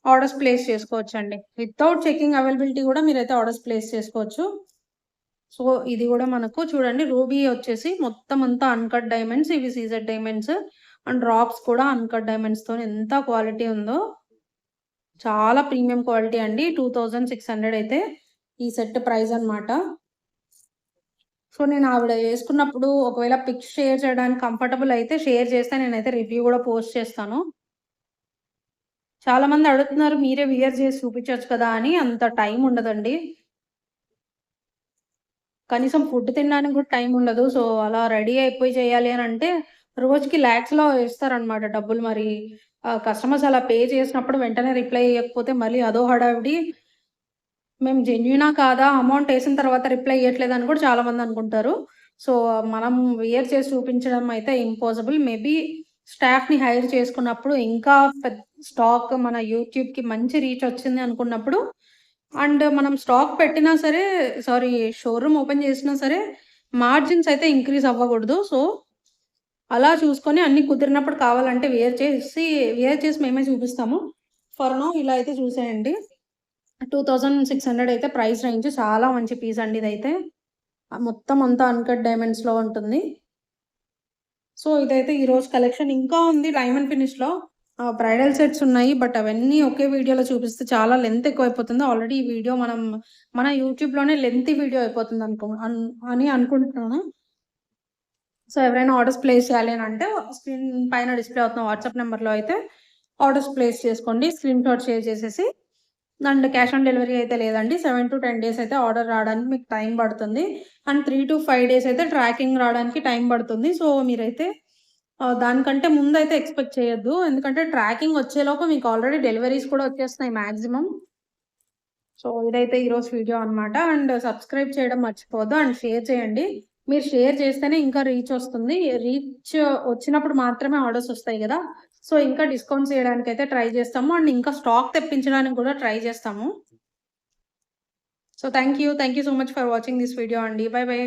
ఆర్డర్స్ ప్లేస్ చేసుకోవచ్చండి. వితౌట్ చెకింగ్ అవైలబిలిటీ కూడా మీరైతే ఆర్డర్స్ ప్లేస్ చేసుకోవచ్చు. సో, ఇది గూడా మనకు చూడండి రూబీ వచ్చేసి మొత్తం అంతా అన్‌కట్ డైమండ్స్. ఇవి సీజెడ్ డైమండ్స్. అండ్ డ్రాప్స్ కూడా అన్‌కట్ డైమండ్స్‌తోని ఎంత క్వాలిటీ ఉందో. చాలా ప్రీమియం క్వాలిటీ అండి. 2600 అయితే ఈ సెట్ ప్రైస్ అన్నమాట. సో, నేను ఆవిడ యేసుకున్నప్పుడు ఒకవేళ పిక్స్ షేర్ చేయడానికి కంఫర్టబుల్ అయితే షేర్ చేస్తే నేనైతే రివ్యూ గూడా పోస్ట్ చేస్తాను. చాలా మంది అడుగుతున్నారు మీరే వియర్ చేసి చూపించొచ్చు కదా! అని. అంత టైం ఉండదండి. కనీసం ఫుడ్ తినడానికి కూడా టైం ఉండదు. సో, అలా రెడీ అయిపోయి చేయాలి అనంటే రోజుకి లాక్స్‌లో ఇస్తారనమాట డబ్బులు మరి. కస్టమర్స్ అలా పే చేసినప్పుడు వెంటనే రిప్లై ఇయ్యకపోతే మళ్ళీ అదో హడావిడి. మేము జెన్యూనా కాదా? అమౌంట్ ఏసిన తర్వాత రిప్లై ఇయ్యట్లేదని కూడా చాలామంది అనుకుంటారు. సో, మనం వియర్ చేసి చూపించడం అయితే ఇంపాసిబుల్. మేబీ స్టాఫ్‌ని హైర్ చేసుకున్నప్పుడు ఇంకా స్టాక్ మన యూట్యూబ్‌కి మంచి రీచ్ వచ్చింది అనుకున్నప్పుడు అండ్ మనం స్టాక్ పెట్టినా సరే షోరూమ్ ఓపెన్ చేసినా సరే మార్జిన్స్ అయితే ఇంక్రీజ్ అవ్వకూడదు. సో, అలా చూసుకొని అన్నీ కుదిరినప్పుడు కావాలంటే వేర్ చేసి మేమే చూపిస్తాము. ఫర్ నౌ ఇలా అయితే చూసేయండి. 2600 అయితే ప్రైస్ రేంజ్. చాలా మంచి పీస్ అండి ఇదైతే. మొత్తం అంతా అన్‌కట్ డైమండ్స్‌లో ఉంటుంది. సో, ఇదైతే ఈరోజు కలెక్షన్. ఇంకా ఉంది డైమండ్ ఫినిష్‌లో. బ్రైడల్ సెట్స్ ఉన్నాయి. బట్ అవన్నీ ఒకే వీడియోలో చూపిస్తే చాలా లెంత్ ఎక్కువైపోతుంది. ఆల్రెడీ ఈ వీడియో మన యూట్యూబ్‌లోనే లెంతీ వీడియో అయిపోతుంది అని అనుకుంటున్నాను. సో, ఎవరైనా ఆర్డర్స్ ప్లేస్ చేయాలి అనంటే స్క్రీన్ పైన డిస్‌ప్లే అవుతున్న వాట్సాప్ నంబర్‌లో అయితే ఆర్డర్స్ ప్లేస్ చేసుకోండి. స్క్రీన్‌షాట్ షేర్ చేసేసి. అండ్ క్యాష్ ఆన్ డెలివరీ అయితే లేదండి. 7-10 డేస్ అయితే ఆర్డర్ రావడానికి మీకు టైం పడుతుంది. అండ్ 3-5 డేస్ అయితే ట్రాకింగ్ రావడానికి టైం పడుతుంది. సో, మీరైతే దానికంటే ముందైతే ఎక్స్‌పెక్ట్ చేయొద్దు. ఎందుకంటే ట్రాకింగ్ వచ్చేలోపు మీకు ఆల్రెడీ డెలివరీస్ కూడా వచ్చేస్తున్నాయి మాక్సిమం. సో, ఇదైతే ఈరోజు వీడియో అన్నమాట. అండ్ సబ్స్క్రైబ్ చేయడం మర్చిపోవద్దు. అండ్ షేర్ చేయండి. మీరు షేర్ చేస్తేనే ఇంకా రీచ్ వస్తుంది. రీచ్ వచ్చినప్పుడు మాత్రమే ఆర్డర్స్ వస్తాయి గదా! సో, ఇంకా డిస్కౌంట్స్ ఇయడానికైతే ట్రై చేస్తాము. అండ్ ఇంకా స్టాక్ తెప్పించడానికి కూడా ట్రై చేస్తాము. So, thank you. Thank you so much for watching this video అండి. Bye by.